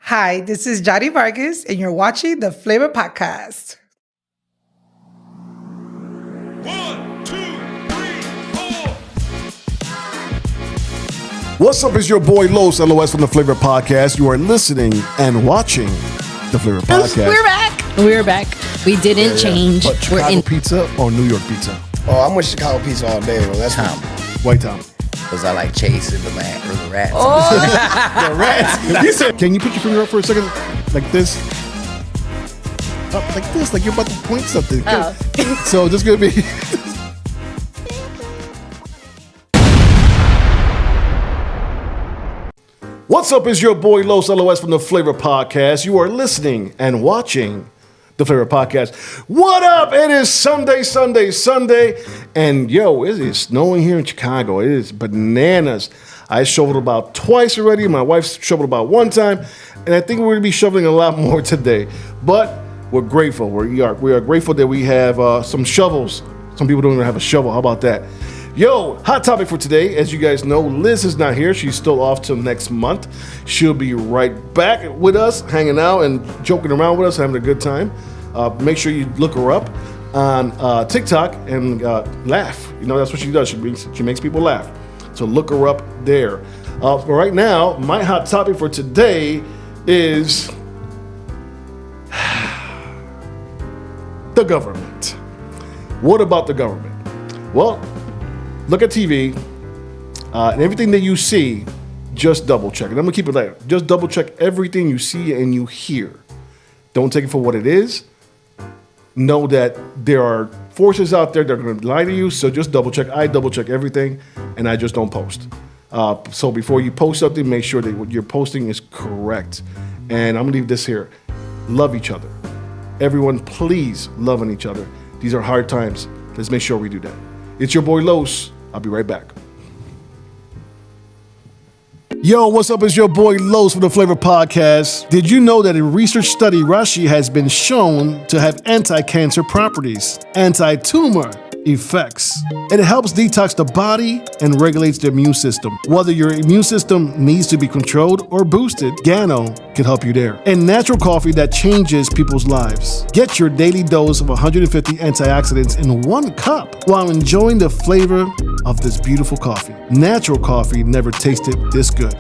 Hi, this is Jari Vargas, and you're watching the FLAVA Podcast. 1, 2, 3, 4. What's up? It's your boy Los LOS from the FLAVA Podcast. You are listening and watching the FLAVA Podcast. We're back. We didn't change. But Chicago pizza or New York pizza? Oh, I'm with Chicago pizza all day. Well, that's Tom. White Town. Because I like chasing the rats. The rats. Can you put your finger up for a second? Like this? Up like this, like you're about to point something. Oh. So this is going to be... What's up? It's your boy Los LOS from the FLAVA Podcast. You are listening and watching the FLAVA Podcast. What up? It is Sunday. And yo, it is snowing here in Chicago. It is bananas. I shoveled about twice already. My wife shoveled about one time. And I think we're going to be shoveling a lot more today. But we're grateful. We are grateful that we have some shovels. Some people don't even have a shovel. How about that? Yo, hot topic for today. As you guys know, Liz is not here. She's still off till next month. She'll be right back with us, hanging out and joking around with us, having a good time. Make sure you look her up on TikTok and laugh. You know, that's what she does. She makes people laugh. So look her up there. But right now, my hot topic for today is the government. What about the government? Well, look at TV, and everything that you see, just double check. And I'm gonna keep it there. Just double check everything you see and you hear. Don't take it for what it is. Know that there are forces out there that are gonna lie to you, so just double check. I double check everything, and I just don't post. So before you post something, make sure that what you're posting is correct. And I'm gonna leave this here. Love each other. Everyone, please love on each other. These are hard times. Let's make sure we do that. It's your boy Los. I'll be right back. Yo, what's up? It's your boy Los from the FLAVA Podcast. Did you know that in a research study, reishi has been shown to have anti-cancer properties, anti-tumor effects, and it helps detox the body and regulates the immune system. Whether your immune system needs to be controlled or boosted, Gano can help you there. And natural coffee that changes people's lives. Get your daily dose of 150 antioxidants in one cup while enjoying the flavor of this beautiful coffee. Natural coffee never tasted this good.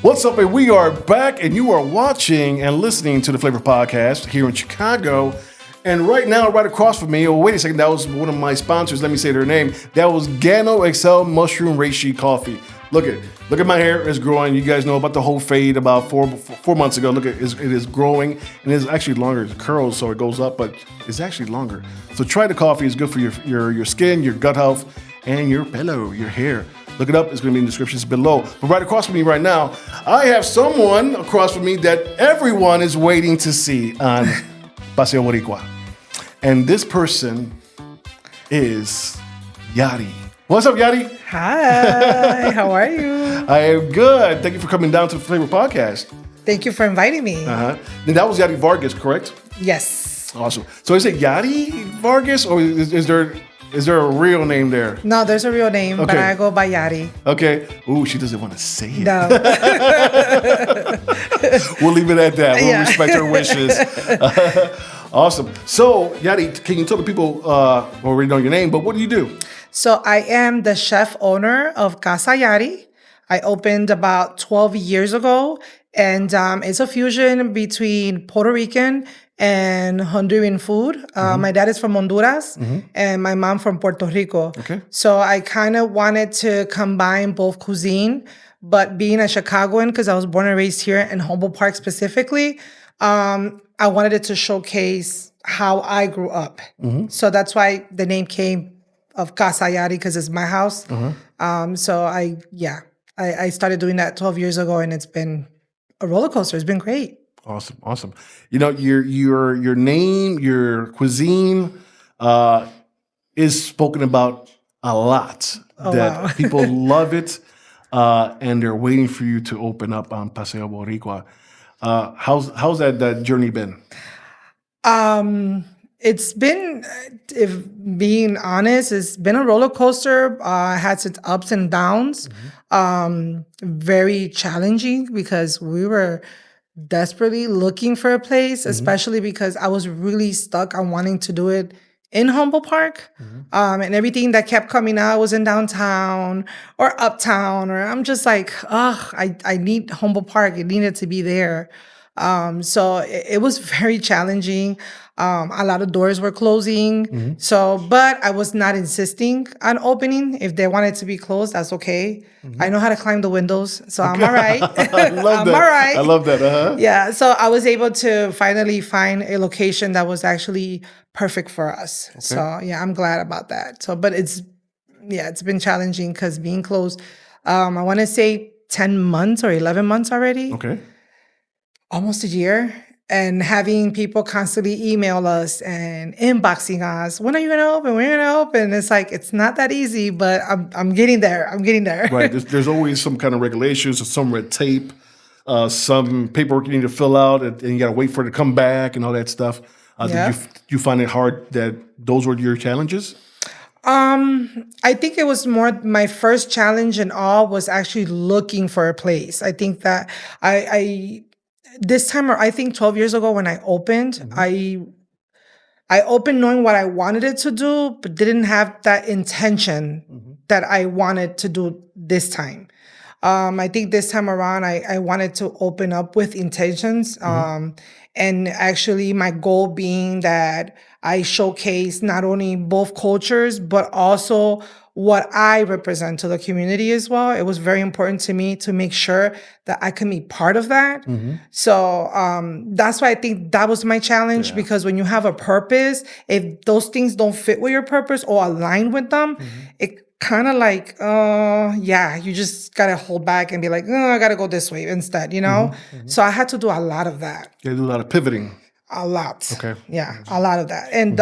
What's up, and we are back, and you are watching and listening to the FLAVA Podcast here in Chicago. And right now, right across from me, wait a second, that was one of my sponsors. Let me say their name. That was Gano XL Mushroom Reishi Coffee. Look at my hair is growing. You guys know about the whole fade about four months ago. Look at it is growing, and it's actually longer. It curls, so it goes up, but it's actually longer. So try the coffee. It's good for your skin, your gut health, and your pillow, your hair. Look it up. It's going to be in the descriptions below. But right across from me right now, I have someone across from me that everyone is waiting to see on Paseo Boricua. And this person is Yari. What's up, Yari? Hi, how are you? I am good. Thank you for coming down to the FLAVA Podcast. Thank you for inviting me. And that was Yari Vargas, correct? Yes. Awesome. So is it Yari Vargas, or is there a real name there? No, there's a real name, but I go by Yari. Okay. Ooh, she doesn't want to say it. No. We'll leave it at that. We'll respect her wishes. Awesome. So, Yari, can you tell the people, already know your name, but what do you do? So I am the chef owner of Casa Yari. I opened about 12 years ago, and it's a fusion between Puerto Rican and Honduran food. My dad is from Honduras, and my mom from Puerto Rico. Okay. So I kind of wanted to combine both cuisine, but being a Chicagoan, because I was born and raised here in Humboldt Park specifically, I wanted it to showcase how I grew up. So that's why the name came of Casa Yari, because it's my house. So I started doing that 12 years ago, and it's been a roller coaster. It's been great. Awesome. You know, your name, your cuisine is spoken about a lot. Wow. People love it, and they're waiting for you to open up on Paseo Boricua. How's that journey been? It's been, if being honest, it's been a roller coaster. Had its ups and downs. Very challenging because we were desperately looking for a place, especially because I was really stuck on wanting to do it in Humboldt Park. And everything that kept coming out was in downtown or uptown, or I'm just like, I need Humboldt Park. It needed to be there. So it was very challenging. A lot of doors were closing. So, but I was not insisting on opening. If they wanted to be closed, that's okay. I know how to climb the windows, so I'm all right. I love I'm that. all right. I love that. Uh-huh. Yeah, so I was able to finally find a location that was actually perfect for us. So yeah, I'm glad about that. So, but it's been challenging because being closed, I want to say 10 months or 11 months already. Okay. Almost a year, and having people constantly email us and inboxing us, when are you gonna open? When are you gonna open? It's like, it's not that easy, but I'm getting there. I'm getting there. Right. There's always some kind of regulations or some red tape, some paperwork you need to fill out, and you got to wait for it to come back and all that stuff. Did you find it hard that those were your challenges? I think it was more my first challenge in all was actually looking for a place. I think that this time, or I think 12 years ago when I opened, I opened knowing what I wanted it to do, but didn't have that intention that I wanted to do this time. I think this time around, I wanted to open up with intentions. And actually my goal being that I showcase not only both cultures, but also what I represent to the community as well. It was very important to me to make sure that I can be part of that. So that's why I think that was my challenge, because when you have a purpose, if those things don't fit with your purpose or align with them, it kind of like, you just got to hold back and be like, I got to go this way instead, you know? So I had to do a lot of that. You do a lot of pivoting. A lot. Okay. Yeah, a lot of that. And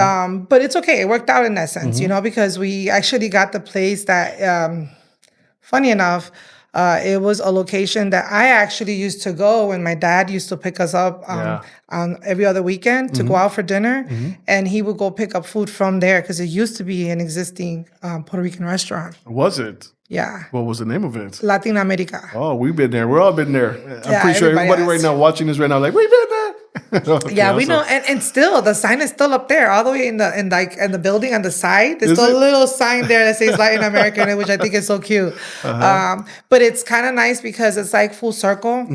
but it's okay. It worked out in that sense, you know, because we actually got the place that, funny enough, it was a location that I actually used to go when my dad used to pick us up on every other weekend to go out for dinner. And he would go pick up food from there because it used to be an existing Puerto Rican restaurant. Was it? Yeah. What was the name of it? Latin America. Oh, we've been there. We're all been there. I'm pretty sure everybody everybody has. right now watching this right now, like, we've been there. Okay, Yeah, we awesome. know, and still the sign is still up there, all the way in the building on the side. There's Is still it? a little sign there that says Latin American, which I think is so cute. But it's kind of nice because it's like full circle,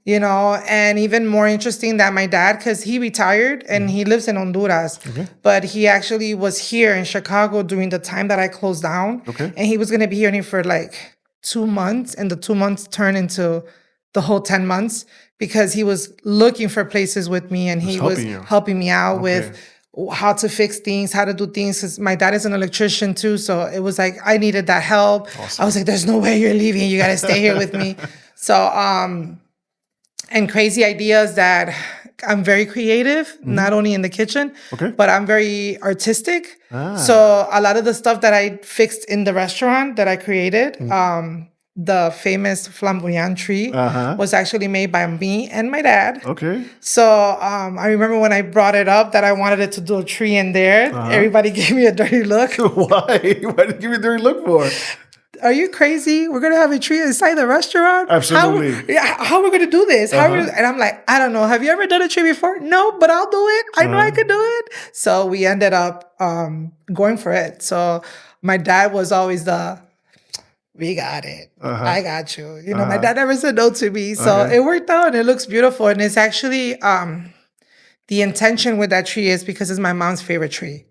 you know. And even more interesting that my dad, because he retired and he lives in Honduras, but he actually was here in Chicago during the time that I closed down, and he was gonna be here for like 2 months, and the 2 months turned into the whole 10 months. Because he was looking for places with me, and he was helping me out with how to fix things, how to do things. Because my dad is an electrician too, so it was like I needed that help. I was like, "There's no way you're leaving. You got to stay here with me." So, and crazy ideas that I'm very creative, not only in the kitchen, but I'm very artistic. So a lot of the stuff that I fixed in the restaurant that I created. The famous flamboyant tree was actually made by me and my dad. Okay. So I remember when I brought it up that I wanted it to do a tree in there. Everybody gave me a dirty look. Why? Why did you give me a dirty look for? Are you crazy? We're going to have a tree inside the restaurant? Absolutely. How are we going to do this? And I'm like, I don't know. Have you ever done a tree before? No, but I'll do it. I know I could do it. So we ended up going for it. So my dad was always we got it. I got you. You know, my dad never said no to me. So it worked out and it looks beautiful. And it's actually, the intention with that tree is because it's my mom's favorite tree.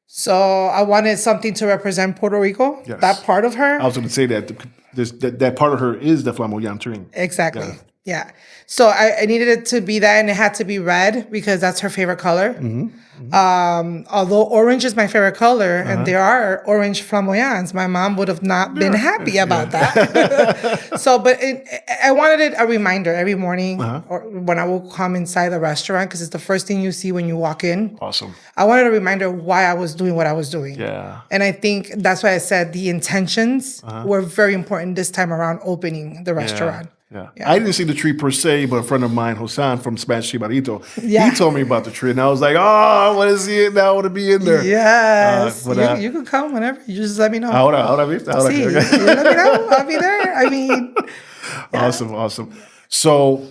So I wanted something to represent Puerto Rico, that part of her. I was going to say that part of her is the flamboyant tree. Exactly. Yeah. So I needed it to be that, and it had to be red because that's her favorite color. Although orange is my favorite color, and there are orange flamboyants, my mom would have not been happy about that. So, but I wanted it a reminder every morning or when I will come inside the restaurant, because it's the first thing you see when you walk in. Awesome. I wanted a reminder why I was doing what I was doing. Yeah. And I think that's why I said the intentions were very important this time around opening the restaurant. Yeah. I didn't see the tree per se, but a friend of mine, Hosan from Spanish Chibarito, he told me about the tree, and I was like, I want to see it now. I want to be in there. Yes. You can come whenever. You just let me know. Ahora viste. Sí, you let me know. I'll be there. I mean. Awesome. So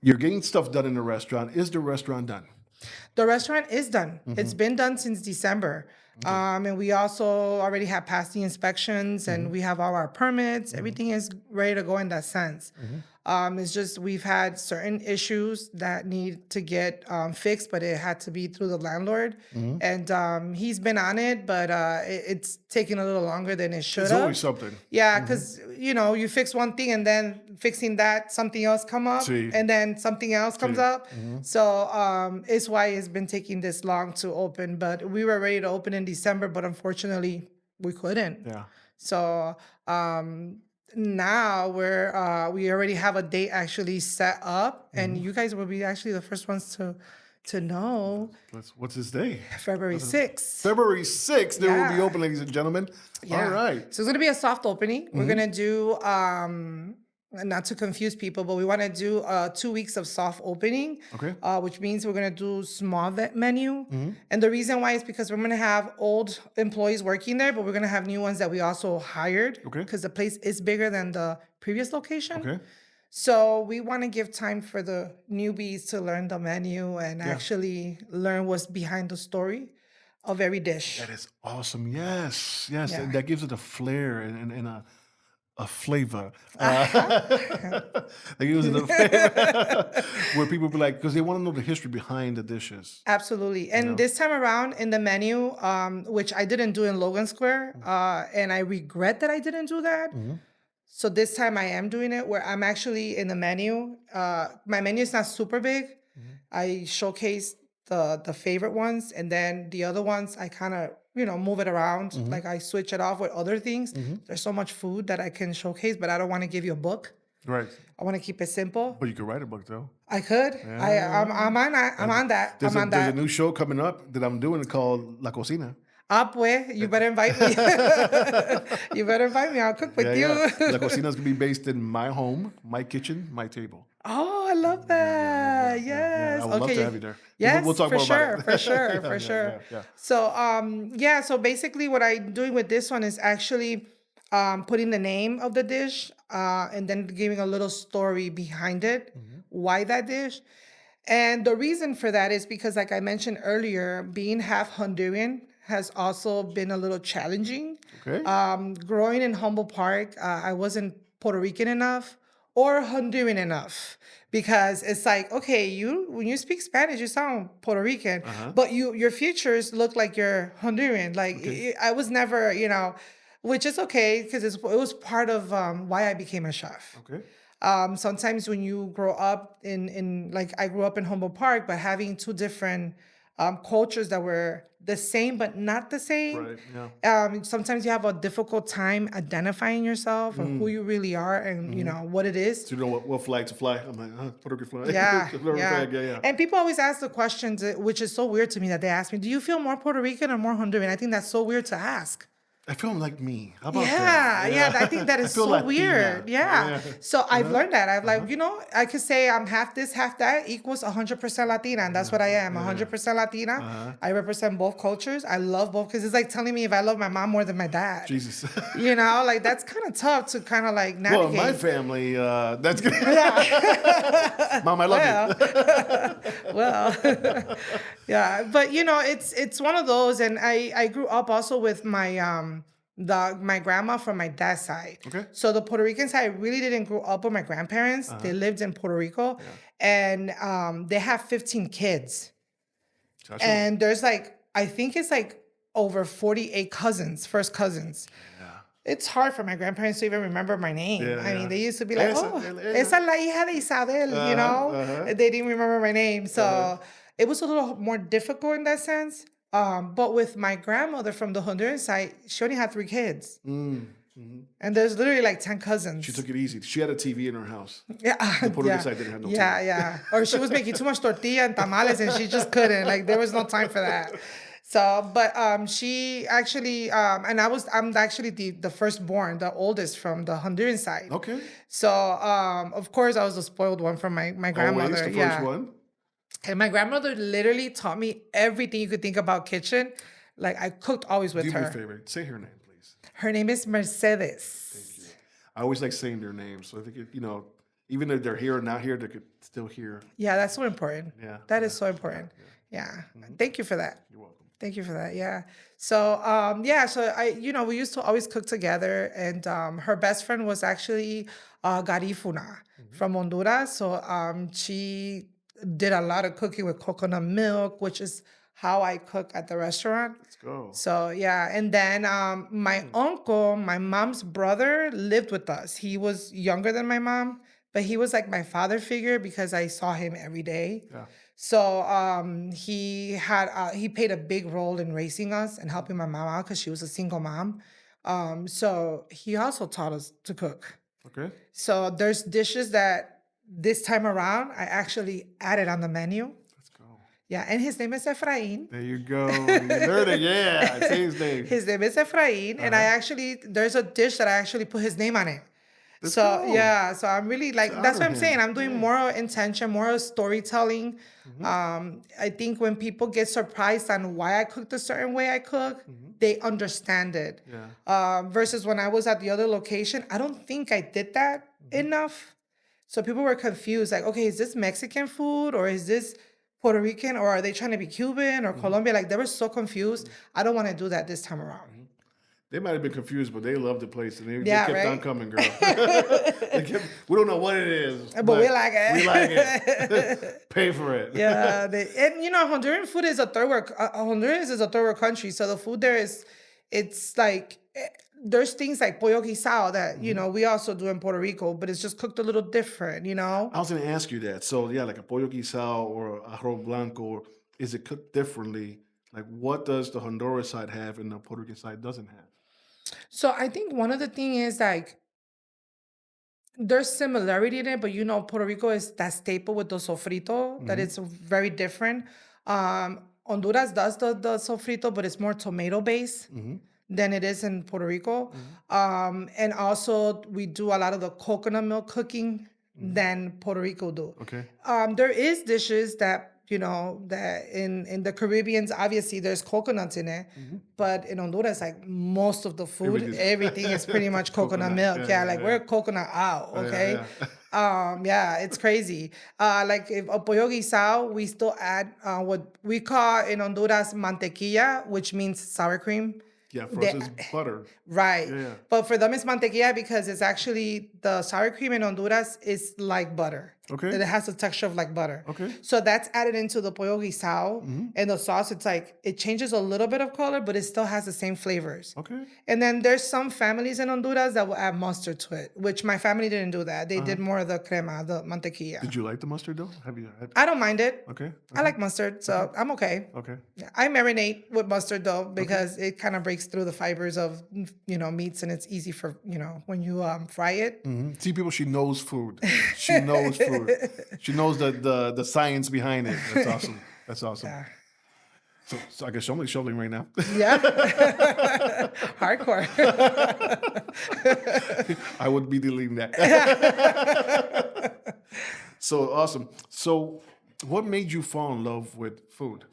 You're getting stuff done in the restaurant. Is the restaurant done? The restaurant is done. It's been done since December. And we also already have passed the inspections and we have all our permits. Everything is ready to go in that sense. It's just we've had certain issues that need to get fixed, but it had to be through the landlord. And he's been on it, but it's taking a little longer than it should have. There's always something. Yeah, because, you fix one thing and then fixing that, something else come up, See. and then something else comes up. So it's why it's been taking this long to open. But we were ready to open in December, but unfortunately, we couldn't. Yeah. So now we already have a date actually set up, and you guys will be actually the first ones to know. What's this day? February 6th. February 6th, there will be Yeah. open, ladies and gentlemen. All right. So it's gonna be a soft opening. We're gonna do not to confuse people, but we want to do 2 weeks of soft opening. Okay. Which means we're gonna do small menu. And the reason why is because we're gonna have old employees working there, but we're gonna have new ones that we also hired. Okay. Because the place is bigger than the previous location. Okay. So we want to give time for the newbies to learn the menu and actually learn what's behind the story of every dish. That is awesome. Yes. Yeah. And that gives it a flair and a flavor. That gives it a flavor. Where people be like, because they want to know the history behind the dishes. Absolutely. And this time around in the menu, which I didn't do in Logan Square, and I regret that I didn't do that. So this time I am doing it where I'm actually in the menu. My menu is not super big. I showcase the favorite ones, and then the other ones I kind of move it around. Like I switch it off with other things. There's so much food that I can showcase, but I don't want to give you a book. Right. I want to keep it simple. But you could write a book though. I could. I'm on that. I'm on that. There's a new show coming up that I'm doing called La Cocina. Pues, you better invite me. You better invite me. I'll cook with you. La Cocina is going to be based in my home, my kitchen, my table. Oh, I love that. Yes. I would love to have you there. Yes, we'll talk for more sure, about it. for sure, for sure. Yeah. So, so basically what I'm doing with this one is actually putting the name of the dish and then giving a little story behind it, why that dish. And the reason for that is because, like I mentioned earlier, being half Honduran has also been a little challenging. Okay. Growing in Humboldt Park, I wasn't Puerto Rican enough or Honduran enough, because it's like, okay, when you speak Spanish, you sound Puerto Rican, but your features look like you're Honduran. Like I was never, which is okay because it was part of why I became a chef. Okay. Sometimes when you grow up in like I grew up in Humboldt Park, but having two different cultures that were the same but not the same. Right, yeah. Sometimes you have a difficult time identifying yourself or who you really are and what it is. So you know what flag to fly? I'm like, Puerto Rican flag. Yeah, Flag, yeah. And people always ask the questions, which is so weird to me that they ask me, do you feel more Puerto Rican or more Honduran? I think that's so weird to ask. I feel like me. How about that? Yeah. I think that is so Latina. weird. Yeah. So I've learned that. I've like, I could say I'm half this, half that equals 100% Latina. And that's what I am, 100% Latina. I represent both cultures. I love both because it's like telling me if I love my mom more than my dad. Jesus. Like that's kind of tough to kind of like navigate. Well, my family, that's good. Yeah. Mom, I love you. Well, yeah. But, it's one of those. And I grew up also with my... my grandma from my dad's side. Okay. So the Puerto Rican side really didn't grow up with my grandparents. They lived in Puerto Rico, and they have 15 kids. Gotcha. And there's I think it's over 48 first cousins. Yeah. It's hard for my grandparents to even remember my name. Yeah, I mean, they used to be like, esa es la hija de Isabel, They didn't remember my name. So it was a little more difficult in that sense. But with my grandmother from the Honduran side, she only had 3 kids. And there's literally 10 cousins. She took it easy. She had a TV in her house. Yeah. The Puerto Rican side didn't have no TV. Yeah. Or she was making too much tortilla and tamales and she just couldn't. There was no time for that. So, but she actually, and I'm actually the firstborn, the oldest from the Honduran side. Okay. So, of course, I was the spoiled one from my grandmother. Always the first one. And my grandmother literally taught me everything you could think about kitchen. I cooked always with Do her. me a favor. Say her name, please. Her name is Mercedes. Thank you. I always like saying their names. So I think, Even if they're here or not here, they could still hear. Yeah, that's so important. Yeah, That is so important. Yeah. Thank you for that. You're welcome. Thank you for that. Yeah. So, so we used to always cook together, and her best friend was actually Garifuna from Honduras. So, she did a lot of cooking with coconut milk, which is how I cook at the restaurant. Let's go. So, yeah. And then my uncle, my mom's brother, lived with us. He was younger than my mom, but he was like my father figure because I saw him every day. Yeah. So he played a big role in raising us and helping my mom out because she was a single mom. So he also taught us to cook. Okay. So there's dishes that this time around I actually added on the menu. Let's go. Yeah, and his name is Efrain. There you go. You heard it. Yeah. Say his name. His name is Efrain, and there's a dish that I actually put his name on it. Let's So go. yeah, so I'm really like that's what I'm honor saying. him. I'm doing more intention, more storytelling. I think when people get surprised on why I cooked a certain way I cook, they understand it. Yeah. Versus when I was at the other location, I don't think I did that enough. So people were confused, like, okay, is this Mexican food or is this Puerto Rican or are they trying to be Cuban or Colombia? Like they were so confused. I don't want to do that this time around. They might have been confused, but they loved the place and they Yeah, kept right? on coming, girl. We don't know what it is, But we like it. We like it. Pay for it. Yeah, and Honduran food is a third world. Honduras is a third world country, so the food there it's like there's things like pollo guisado that we also do in Puerto Rico, but it's just cooked a little different. I was going to ask you that. So yeah, like a pollo guisado or arroz blanco, is it cooked differently? Like what does the Honduras side have and the Puerto Rican side doesn't have? So I think one of the things is like there's similarity in it, but Puerto Rico is that staple with the sofrito that it's very different. Honduras does the sofrito, but it's more tomato based than it is in Puerto Rico. And also we do a lot of the coconut milk cooking than Puerto Rico do. Okay. There is dishes that that in the Caribbeans, obviously there's coconuts in it, but in Honduras, like most of the food, everything is pretty much coconut milk. Yeah, we're coconut out, okay? Yeah, it's crazy. Like if a pollo guisado, we still add what we call in Honduras mantequilla, which means sour cream. Yeah, for us it's butter. Right. Yeah. But for them it's mantequilla because it's actually the sour cream in Honduras is like butter. Okay. It has a texture of like butter. Okay. So that's added into the pollo guisado. And the sauce, it's like, it changes a little bit of color, but it still has the same flavors. Okay. And then there's some families in Honduras that will add mustard to it, which my family didn't do that. They did more of the crema, the mantequilla. Did you like the mustard though? Have you had? I don't mind it. Okay. I like mustard, so I'm okay. Okay. Yeah, I marinate with mustard though because it kind of breaks through the fibers of meats and it's easy for when you fry it. See, people, she knows food. She knows food. She knows the science behind it. That's awesome. That's awesome. Yeah. So I guess somebody's shoveling right now. Yeah. Hardcore. I would be deleting that. So awesome. So what made you fall in love with food?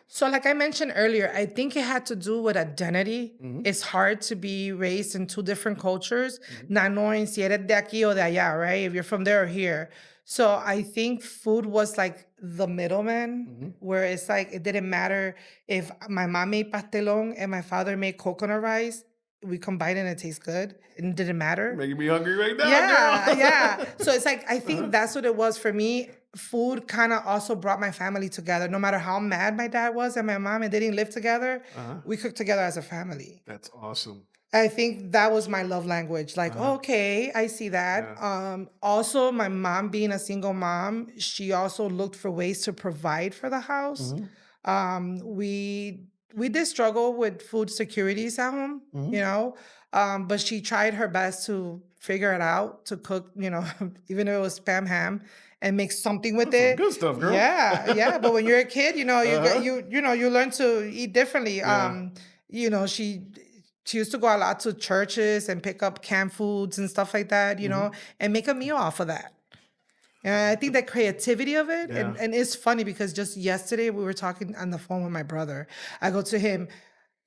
So like I mentioned earlier, I think it had to do with identity. It's hard to be raised in two different cultures, not knowing si eres de aquí o de allá, right? If you're from there or here. So I think food was like the middleman, where it's like it didn't matter if my mom made pastelón and my father made coconut rice. We combined it and it tastes good. It didn't matter. Making me hungry right now, Yeah, girl. yeah. So it's like, I think that's what it was for me. Food kind of also brought my family together. No matter how mad my dad was and my mom and they didn't live together, we cooked together as a family. That's awesome. I think that was my love language. Like, okay, I see that. Yeah. Also, my mom being a single mom, she also looked for ways to provide for the house. We did struggle with food securities at home, but she tried her best to figure it out, to cook, even if it was Spam ham, and make something with it. Good stuff, girl. Yeah, yeah. But when you're a kid, you learn to eat differently. Yeah. She used to go a lot to churches and pick up canned foods and stuff like that, and make a meal off of that. And I think that creativity of it, and it's funny because just yesterday we were talking on the phone with my brother. I go to him,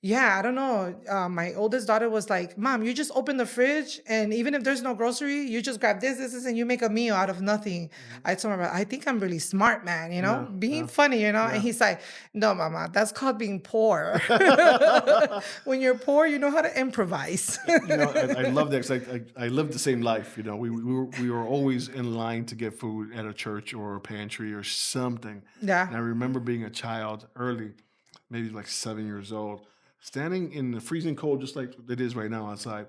Yeah, I don't know. My oldest daughter was like, Mom, you just open the fridge and even if there's no grocery, you just grab this, and you make a meal out of nothing. I told him, I think I'm really smart, man, being funny, And he's like, no, Mama, that's called being poor. When you're poor, you know how to improvise. I love that because I lived the same life. We were always in line to get food at a church or a pantry or something. Yeah. And I remember being a child early, maybe like 7 years old, standing in the freezing cold, just like it is right now outside,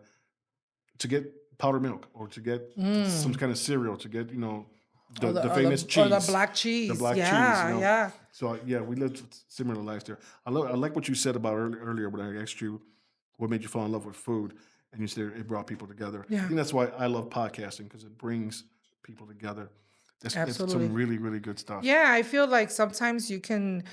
to get powdered milk or to get some kind of cereal, to get, the famous cheese. Or the black cheese. The black cheese. Yeah. So, yeah, we lived similar lives there. I like what you said about earlier when I asked you what made you fall in love with food, and you said it brought people together. Yeah. I think that's why I love podcasting, because it brings people together. That's Absolutely. some really, really good stuff. Yeah, I feel like sometimes you can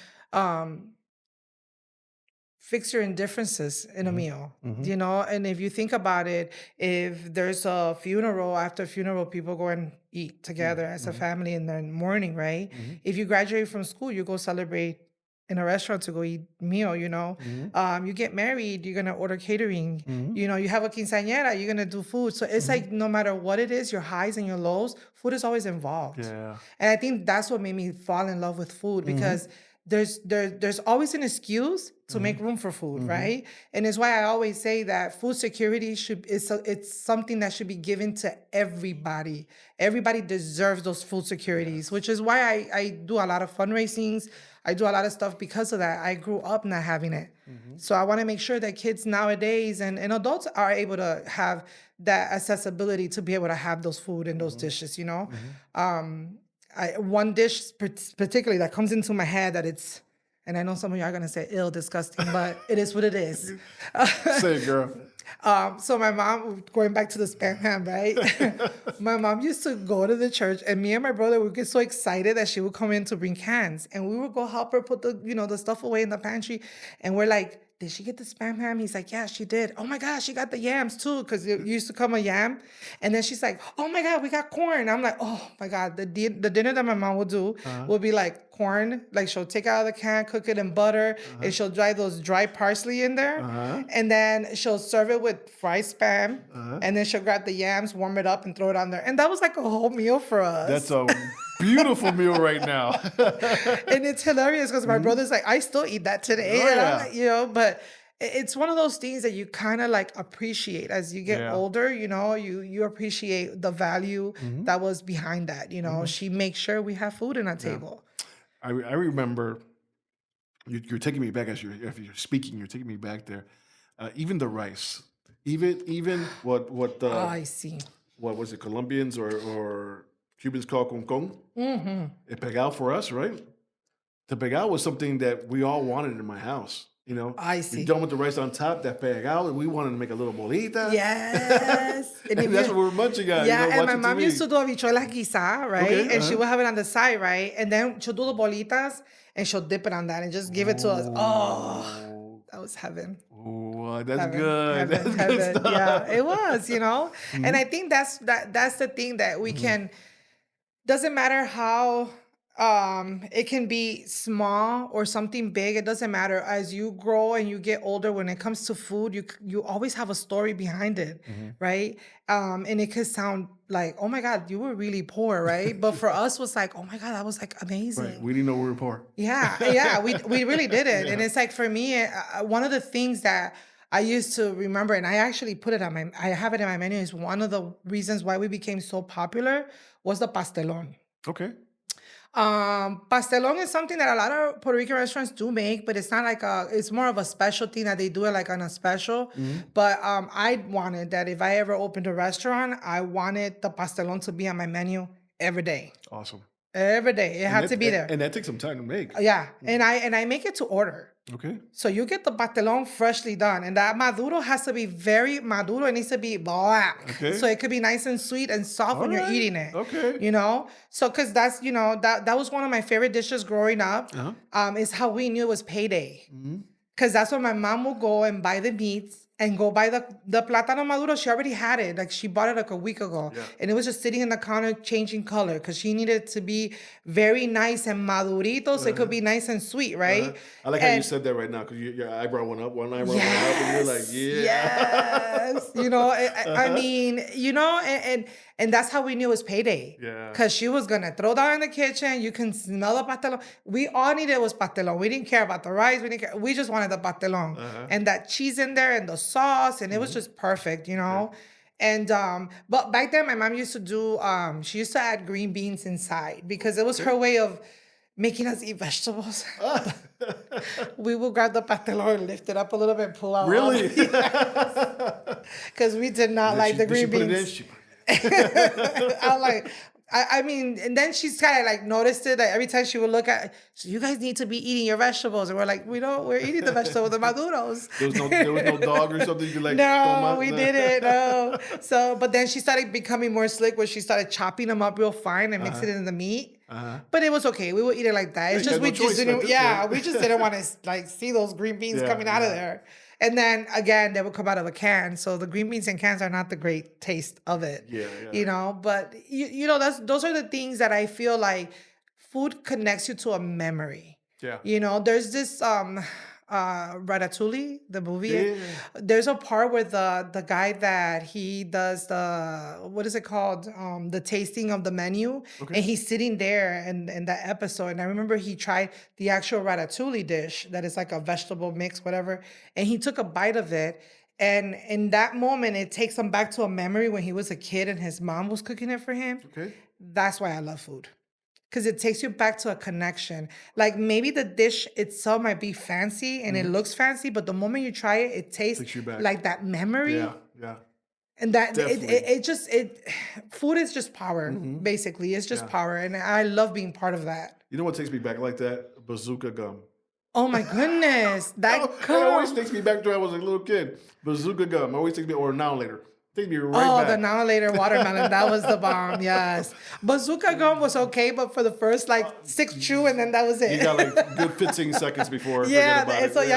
fix your indifferences in a meal, and if you think about it, if there's a funeral, after a funeral, people go and eat together as a family in the morning, right? If you graduate from school, you go celebrate in a restaurant to go eat meal, you get married, you're going to order catering, you have a quinceañera, you're going to do food. So it's like, no matter what it is, your highs and your lows, food is always involved. Yeah. And I think that's what made me fall in love with food, because there's always an excuse to make room for food, right? And it's why I always say that food security it's something that should be given to everybody. Everybody deserves those food securities, which is why I do a lot of fundraisings. I do a lot of stuff because of that. I grew up not having it. So I want to make sure that kids nowadays and adults are able to have that accessibility to be able to have those food and those dishes, one dish particularly that comes into my head that it's, and I know some of you are going to say ill, disgusting, but it is what it is. Say it, girl. So my mom, going back to the spam ham, right? My mom used to go to the church, and me and my brother would get so excited that she would come in to bring cans, and we would go help her put the stuff away in the pantry, and we're like, did she get the spam ham? He's like, yeah, she did. Oh my gosh, she got the yams too, because it used to come a yam. And then she's like, oh my God, we got corn. I'm like, oh my God, the dinner that my mom would do would be like corn. Like she'll take it out of the can, cook it in butter, and she'll dry those dry parsley in there. And then she'll serve it with fried spam. And then she'll grab the yams, warm it up, and throw it on there. And that was like a whole meal for us. That's a beautiful meal right now. And it's hilarious because my brother's like, I still eat that today. Oh, and yeah. I'm like, but it's one of those things that you kind of like appreciate as you get older, you appreciate the value that was behind that. She makes sure we have food in our table. I remember you're taking me back as you're speaking. You're taking me back there. Even the rice, even what I see. What was it? Colombians or Cubans call con con. El pegao for us, right? The pegao was something that we all wanted in my house. I see. You're done with the rice on top, that pegao, and we wanted to make a little bolita. Yes. And that's what we were munching on. Yeah, and my watching mom TV. used to do habichuelas guisada, right? Okay, and she would have it on the side, right? And then she'll do the bolitas, and she'll dip it on that and just give it to us. Oh, that was heaven. Oh, that's Heaven, good. heaven, That's heaven. good stuff. Yeah, it was, And I think that's the thing that we can. Doesn't matter how it can be small or something big. It doesn't matter. As you grow and you get older, when it comes to food, you always have a story behind it, right? And it could sound like, oh my God, you were really poor, right? But for us, was like, oh my God, that was like amazing. Right. We didn't know we were poor. Yeah, we really did it. And it's like, for me, one of the things that I used to remember, and I actually put it on I have it in my menu, is one of the reasons why we became so popular was the pastelón. Okay. Pastelón is something that a lot of Puerto Rican restaurants do make, but it's not like it's more of a special thing that they do it like on a special. But I wanted that if I ever opened a restaurant, I wanted the pastelón to be on my menu every day. Awesome. Every day. It had to be there. And that takes some time to make. Yeah. And I make it to order. Okay. So you get the pastelón freshly done, and that maduro has to be very maduro. It needs to be black, so it could be nice and sweet and soft when you're eating it. Okay. So because that's that was one of my favorite dishes growing up. Is how we knew it was payday, because that's when my mom would go and buy the meats and go buy the plátano maduro. She already had it. Like she bought it like a week ago. Yeah. And it was just sitting in the counter changing color because she needed it to be very nice and madurito so it could be nice and sweet, right? I like how you said that right now because your eyebrow went up, one eyebrow went up, and you're like, yeah. Yes. You know, I mean, you know, and that's how we knew it was payday. Yeah. Because she was going to throw down in the kitchen. You can smell the pastelón. We all needed was pastelón. We didn't care about the rice. We didn't care. We just wanted the pastelón. And that cheese in there and the sauce. And it was just perfect, you know. And but back then my mom used to do she used to add green beans inside because it was her way of making us eat vegetables. We will grab the pastelón, lift it up a little bit, pull out. Really? Because we did not like the green beans. I'm like, I mean, and then she's kind of like noticed it. Like every time she would look at, so you guys need to be eating your vegetables, and we're like, we're eating the vegetables, the maduros. There was no dog or something you like. No, we didn't. No. So, but then she started becoming more slick, where she started chopping them up real fine and mixing it in the meat. But it was okay. We would eat it like that. It's just we just didn't. We just didn't want to like see those green beans coming out of there. And then again, they would come out of a can. So the green beans in cans are not the great taste of it. You know, but you know, those are the things that I feel like food connects you to a memory. Yeah. You know, there's this Ratatouille, the movie. There's a part where the guy that he does what is it called? The tasting of the menu. And he's sitting there in that episode. And I remember he tried the actual Ratatouille dish that is like a vegetable mix, whatever. And he took a bite of it. And in that moment, it takes him back to a memory when he was a kid and his mom was cooking it for him. That's why I love food. Because it takes you back to a connection. Like maybe the dish itself might be fancy and it looks fancy, but the moment you try it, it tastes like that memory. Yeah. And that food is just power, basically. It's just power. And I love being part of that. You know what takes me back like that? Bazooka gum. Oh my goodness. That It always takes me back to when I was a little kid. Bazooka gum. Always takes me, or now later. Take me right back. The now later watermelon. That was the bomb. Yes. Bazooka gum was okay, but for the first like 6 chew and then that was it. You got like good 15 seconds before. So ya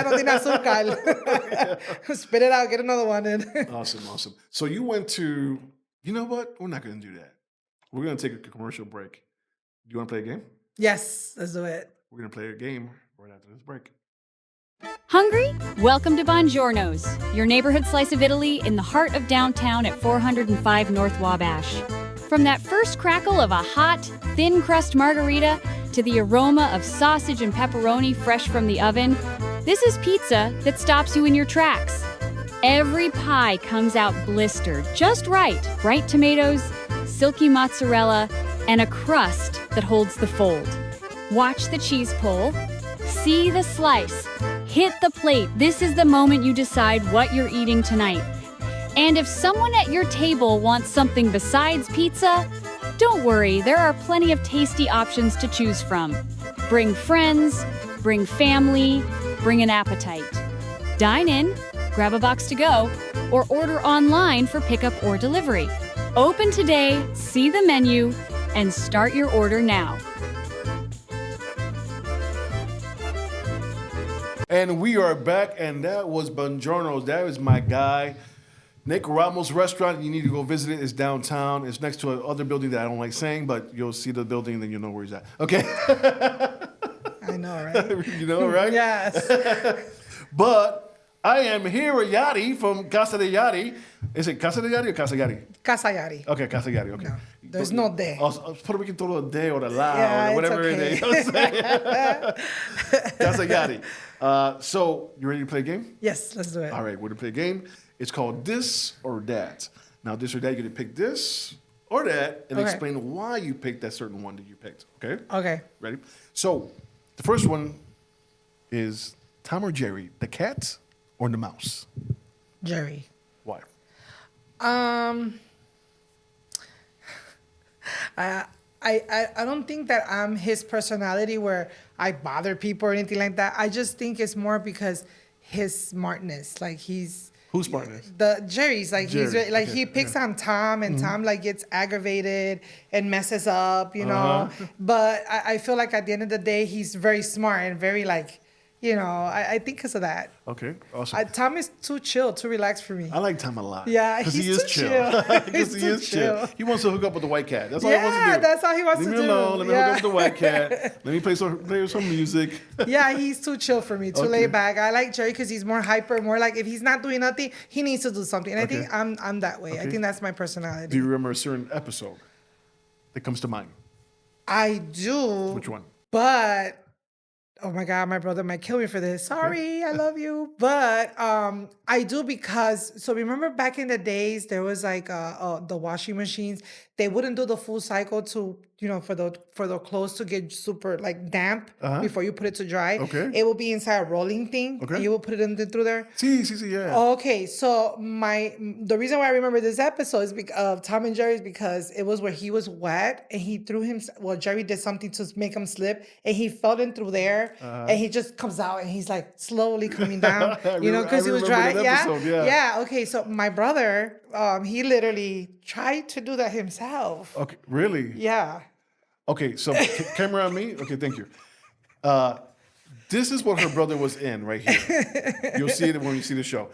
no tiene azúcar. Spit it out. Get another one in. Awesome. So you went to, you know what? We're not going to do that. We're going to take a commercial break. Do you want to play a game? Yes, let's do it. We're going to play a game right after this break. Hungry? Welcome to Buongiorno's, your neighborhood slice of Italy in the heart of downtown at 405 North Wabash. From that first crackle of a hot, thin crust margarita to the aroma of sausage and pepperoni fresh from the oven, this is pizza that stops you in your tracks. Every pie comes out blistered, just right. Bright tomatoes, silky mozzarella, and a crust that holds the fold. Watch the cheese pull. See the slice. Hit the plate. This is the moment you decide what you're eating tonight. And if someone at your table wants something besides pizza, don't worry, there are plenty of tasty options to choose from. Bring friends, bring family, bring an appetite. Dine in, grab a box to go, or order online for pickup or delivery. Open today, see the menu, and start your order now. And we are back, and that was Buongiorno's. That was my guy, Nick Ramos Restaurant. You need to go visit it. It's downtown. It's next to another building that I don't like saying, but you'll see the building and then you'll know where he's at. Okay? I know, right? You know, right? Yes. But I am here with Yari from Casa de Yari. Is it Casa de Yari or Casa Yari? Casa Yari. Okay, Casa Yari, okay. No, there's no de. Puerto Rican todo a de or a la Yeah, or whatever it's okay. it is. You know what I'm saying? Casa Yari. So, you ready to play a game? Yes, let's do it. All right, we're going to play a game. It's called This or That. Now, this or that, you're going to pick this or that and explain why you picked that certain one that you picked. Okay? Okay. Ready? So, the first one is Tom or Jerry, the cat or the mouse? Jerry. Why? I don't think that I'm his personality where I bother people or anything like that. I just think it's more because his smartness. Like he's Who's smartness? the Jerry's like Jerry, he's like okay, he picks on Tom and Tom like gets aggravated and messes up, you know. But I feel like at the end of the day he's very smart and very like You know, I think because of that. Okay, awesome. Tom is too chill, too relaxed for me. I like Tom a lot. Yeah, because he's he is too chill. chill. Because He's he too is chill. chill. He wants to hook up with the white cat. That's all he wants to do. Yeah, that's all he wants Leave to me do. alone. Let me Yeah. hook up with the white cat. Let me play some music. Yeah, he's too chill for me, too Okay. laid back. I like Jerry because he's more hyper, more like if he's not doing nothing, he needs to do something. And Okay. I think I'm that way. I Okay. think that's my personality. Do you remember a certain episode that comes to mind? I do. Which one? But oh my God, my brother might kill me for this. Sorry, I love you. But I do because, so remember back in the days, there was like the washing machines. They wouldn't do the full cycle to, for the clothes to get super like damp before you put it to dry. Okay. It will be inside a rolling thing. Okay. And you will put it through there. See, yeah. Okay, so the reason why I remember this episode is because of Tom and Jerry is because it was where he was wet and he threw him. Well, Jerry did something to make him slip and he fell in through there and he just comes out and he's like slowly coming down, because he was dry. that Yeah, episode, yeah. Okay, so my brother, he literally tried to do that himself. Okay, really? Yeah. Okay, so camera on me. Okay, thank you. This is what her brother was in right here. You'll see it when you see the show.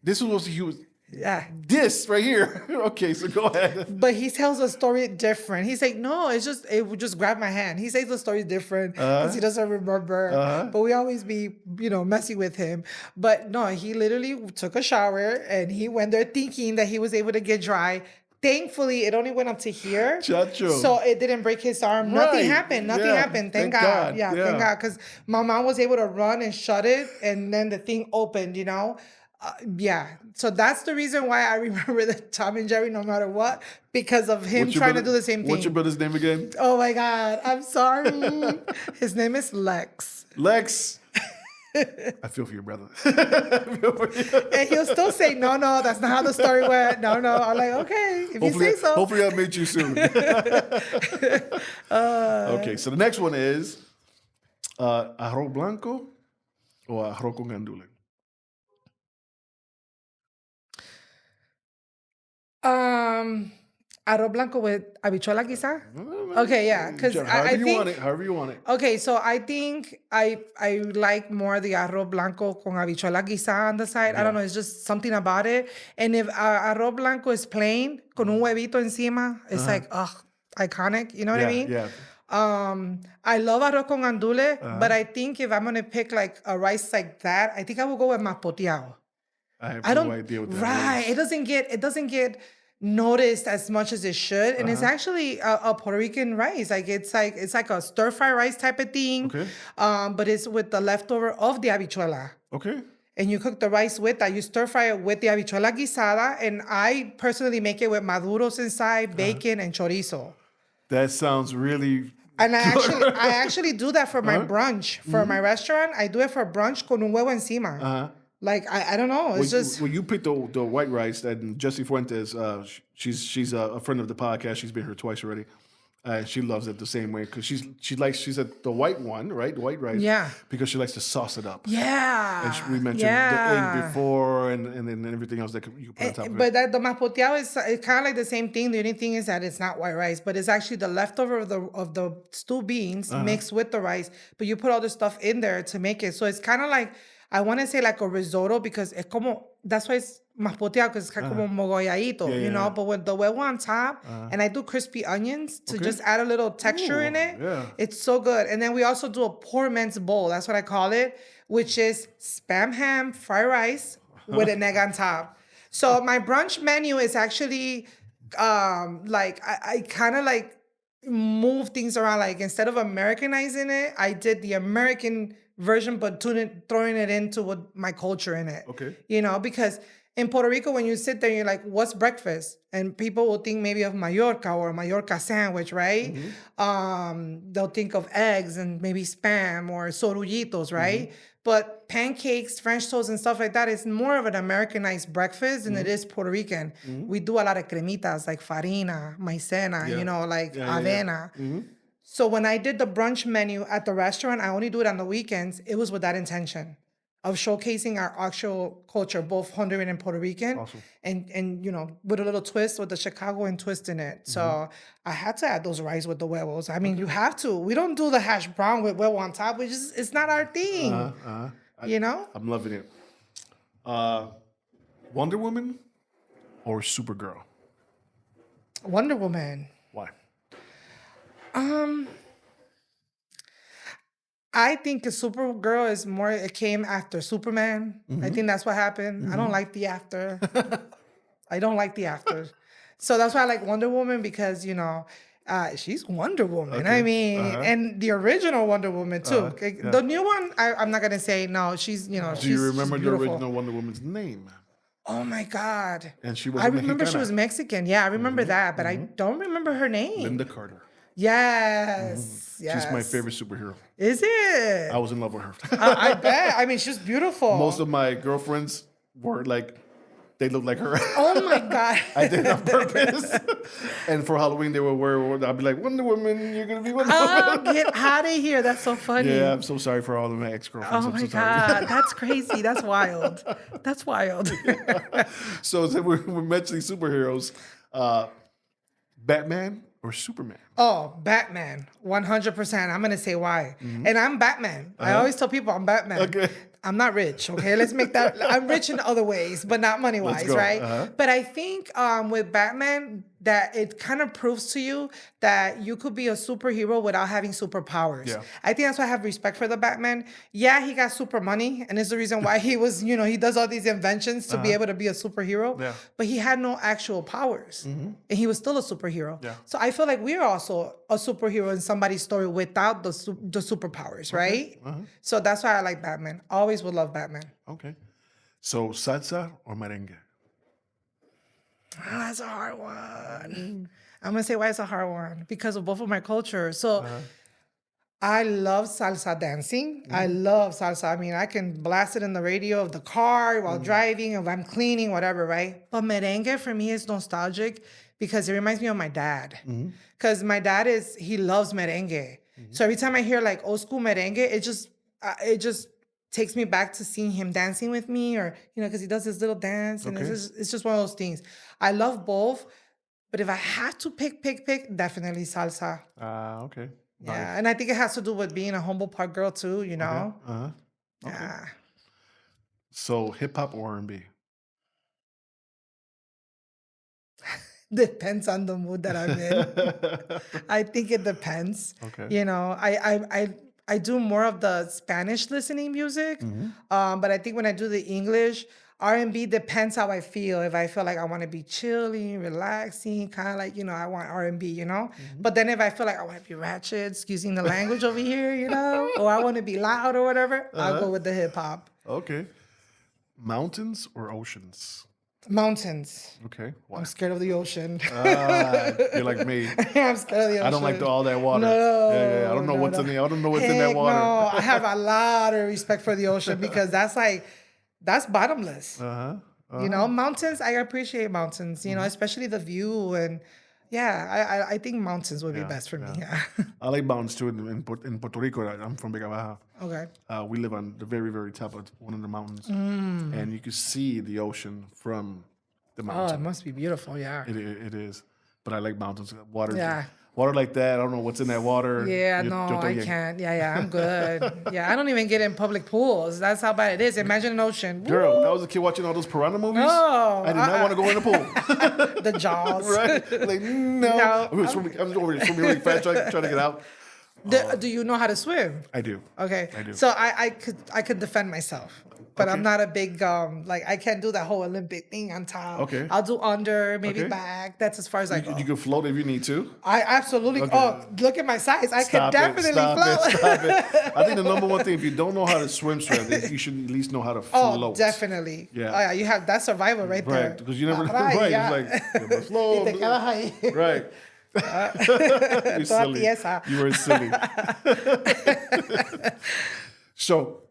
This was what he was. Yeah. This right here. Okay, so go ahead. But he tells the story different. He's like, no, it would just grab my hand. He says the story different because he doesn't remember. But we always be, messy with him. But no, he literally took a shower and he went there thinking that he was able to get dry. Thankfully, it only went up to here. Chacho. So it didn't break his arm. Right. Nothing happened. Nothing Yeah. happened. Thank Thank God. God. Yeah, Yeah. thank God. Because my mom was able to run and shut it. And then the thing opened, yeah. So that's the reason why I remember that Tom and Jerry, no matter what, because of him What's your trying brother- to do the same thing. What's your brother's name again? Oh my God, I'm sorry. His name is Lex. Lex. I feel for your brother. I feel for you. And he'll still say, no, that's not how the story went. No. I'm like, okay, if you say so. Hopefully I'll meet you soon. Okay, so the next one is arroz blanco or arroz con gandules. Arroz blanco with habichuela quizá? Okay, yeah, because However I you think... want it, however you want it. Okay, so I think I like more the arroz blanco con habichuela guisada on the side. I don't know, it's just something about it. And if arroz blanco is plain, con un huevito encima, it's like, iconic. You know what I mean? Yeah. I love arroz con gandules, but I think if I'm going to pick like a rice like that, I think I will go with maspoteado. I have I don't... no idea what that Right. is. It doesn't get noticed as much as it should, and it's actually a Puerto Rican rice. It's like a stir fry rice type of thing. Okay. But it's with the leftover of the habichuela. Okay. And you cook the rice with that. You stir fry it with the habichuela guisada, and I personally make it with maduros inside, bacon, and chorizo. That sounds really... And I actually do that for my brunch for my restaurant. I do it for brunch con un huevo encima. Like I don't know. It's just When you picked the white rice, and Jessie Fuentes, she's a friend of the podcast. She's been here twice already. She loves it the same way because she said the white one, right? The white rice. Yeah. Because she likes to sauce it up. yeah. And we mentioned the egg before and then everything else that you put on top of But it. the maspoteado is kind of like the same thing. The only thing is that it's not white rice, but it's actually the leftover of the stew beans mixed with the rice. But you put all the stuff in there to make it. So it's kind of like, I want to say like a risotto because es como, that's why it's maspoteado because it's como mogolladito, you know? yeah. But with the huevo on top, and I do crispy onions to just add a little texture in it. yeah. It's so good. And then we also do a poor man's bowl. That's what I call it, which is Spam ham, fried rice with an egg on top. So my brunch menu is actually like I kind of like move things around. Like instead of Americanizing it, I did the American version, but throwing it into with my culture in it. Okay. Because in Puerto Rico, when you sit there, you're like, what's breakfast? And people will think maybe of Mallorca or a Mallorca sandwich, right? They'll think of eggs and maybe Spam or sorullitos, right? But pancakes, French toast, and stuff like that is more of an Americanized breakfast than it is Puerto Rican. We do a lot of cremitas like farina, maicena, like avena. So when I did the brunch menu at the restaurant, I only do it on the weekends. It was with that intention. of showcasing our actual culture, both Honduran and Puerto Rican, Awesome. and with a little twist with the Chicagoan twist in it. So I had to add those rice with the huevos. I mean, you have to. We don't do the hash brown with huevo on top. It's not our thing. I'm loving it. Wonder Woman or Supergirl? Wonder Woman. Why? I think a Supergirl is more, it came after Superman. I think that's what happened. I don't like the after. I don't like the after. So that's why I like Wonder Woman because, she's Wonder Woman. Okay. I mean, and the original Wonder Woman too. The new one, I'm not going to say no. She's, Do you remember the beautiful. original Wonder Woman's name? Oh my God. And she was I remember she Mexicana. was Mexican. Yeah, I remember that, but I don't remember her name. Linda Carter. Yes. Yes. She's my favorite superhero. Is it? I was in love with her. I bet. I mean, she's beautiful. Most of my girlfriends were like, they looked like her. Oh my God. I did it on purpose. And for Halloween, they would wear, I'd be like, Wonder Woman, you're going to be Wonder Woman. Oh, get out of here. That's so funny. Yeah, I'm so sorry for all of my ex-girlfriends. Oh I'm my so sorry. God. That's crazy. That's wild. That's wild. So we're mentioning superheroes. Batman or Superman? Oh, Batman. 100%. I'm going to say why. And I'm Batman. I always tell people I'm Batman. Okay. I'm not rich, okay? Let's make that. I'm rich in other ways, but not money-wise, go. right? But I think with Batman, that it kind of proves to you that you could be a superhero without having superpowers. Yeah. I think that's why I have respect for the Batman. Yeah, he got super money, and it's the reason why he was, he does all these inventions to be able to be a superhero. Yeah. But he had no actual powers, and he was still a superhero. Yeah. So I feel like we're also a superhero in somebody's story without the superpowers, right? So that's why I like Batman. Always will love Batman. Okay. So salsa or merengue? Oh, that's a hard one. I'm gonna say why it's a hard one because of both of my cultures. So I love salsa dancing. I love salsa. I mean, I can blast it in the radio of the car while driving, if I'm cleaning, whatever, right? But merengue for me is nostalgic because it reminds me of my dad. Because my dad he loves merengue. So every time I hear like old school merengue, it just takes me back to seeing him dancing with me, or because he does his little dance, and it's just one of those things. I love both, but if I have to pick, definitely salsa. Okay. Yeah, and I think it has to do with being a Humboldt Park girl too. Okay. Yeah. So hip hop or R&B? Depends on the mood that I'm in. I think it depends. Okay. I do more of the Spanish listening music, but I think when I do the English, R&B depends how I feel. If I feel like I want to be chilling, relaxing, kind of like, I want R&B, But then if I feel like I want to be ratchet, excusing the language over here, or I want to be loud or whatever, I'll go with the hip hop. Okay. Mountains or oceans? Mountains. Okay. Why? I'm scared of the ocean. You're like me. I'm scared of the ocean. I don't like all that water. No. Yeah. I don't know what's in there. I don't know what's in that Heck water. No, I have a lot of respect for the ocean because that's bottomless. Mountains, I appreciate mountains, especially the view. And yeah, I think mountains would be best for me. Yeah. I like mountains too. In Puerto Rico, I'm from Vega Baja. Okay. We live on the very, very top of one of the mountains. And you can see the ocean from the Oh, mountain. it must be beautiful. Yeah. It is. But I like mountains. Water like that. I don't know what's in that water. Yeah, I can't. Yeah, I'm good. Yeah, I don't even get in public pools. That's how bad it is. Imagine an ocean. Girl, when I was a kid watching all those piranha movies, No, I did not want to go in the pool. The Jaws. Right? Like, no. I'm over here swimming really fast, trying to get out. Do you know how to swim? I do. Okay. I do. So I could defend myself. But I'm not a big I can't do that whole Olympic thing on top. Okay. I'll do under, maybe Okay. back. That's as far as I go. You can float if you need to. I absolutely. Okay. Oh, look at my size. I could definitely Stop float. it. I think the number one thing, if you don't know how to swim, you should at least know how to float. Oh, definitely. Yeah. Oh, yeah. You have that survival right there. Right, because you never know. Right, Right, yeah. it's like, you float. Y te quedas ahí. Right. You're Toda silly. tiesa. You were silly. So,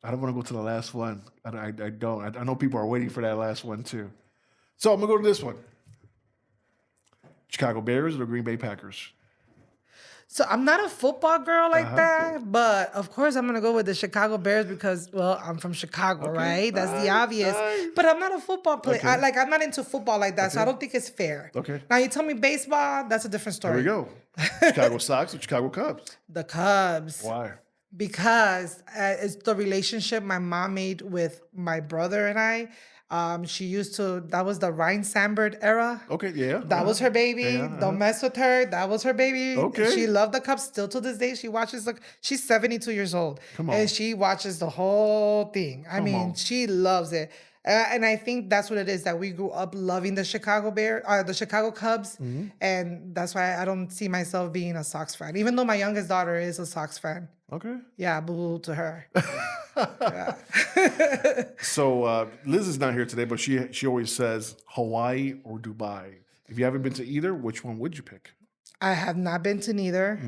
I don't want to go to the last one. I don't. I know people are waiting for that last one too. So I'm going to go to this one. Chicago Bears or Green Bay Packers? So I'm not a football girl like that, but of course I'm gonna go with the Chicago Bears because, well, I'm from Chicago, right? That's the obvious. But I'm not a football player. Okay. I'm not into football like that, so I don't think it's fair. Okay. Now you tell me baseball, that's a different story. There we go. Chicago Sox or Chicago Cubs? The Cubs. Why? Because it's the relationship my mom made with my brother and I. That was the Ryan Sandberg era. Okay, yeah. That was her baby. Yeah, Don't mess with her. That was her baby. Okay. She loved the Cubs still to this day. She watches she's 72 years old. Come on. And she watches the whole thing. I mean, on. she loves it. And I think that's what it is, that we grew up loving the the Chicago Cubs. Mm-hmm. And That's why I don't see myself being a Sox fan, even though my youngest daughter is a Sox fan. Okay. Yeah, boo to her. So Liz is not here today, but she always says Hawaii or Dubai. If you haven't been to either, which one would you pick? I have not been to neither.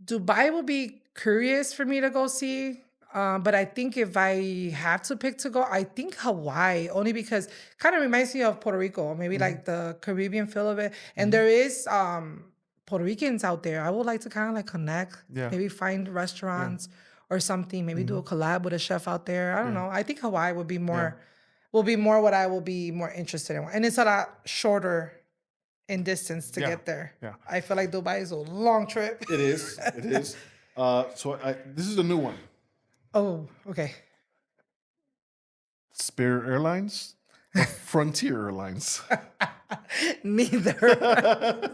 Dubai will be curious for me to go see. But I think if I have to pick to go, I think Hawaii, only because kind of reminds me of Puerto Rico, maybe like the Caribbean feel of it. And there is Puerto Ricans out there. I would like to kind of like connect, maybe find restaurants or something, maybe do a collab with a chef out there. I don't know. I think Hawaii would be more what I will be more interested in. And it's a lot shorter in distance to get there. Yeah. I feel like Dubai is a long trip. It is. It is. This is a new one. Oh, okay. Spirit Airlines or Frontier Airlines? Neither.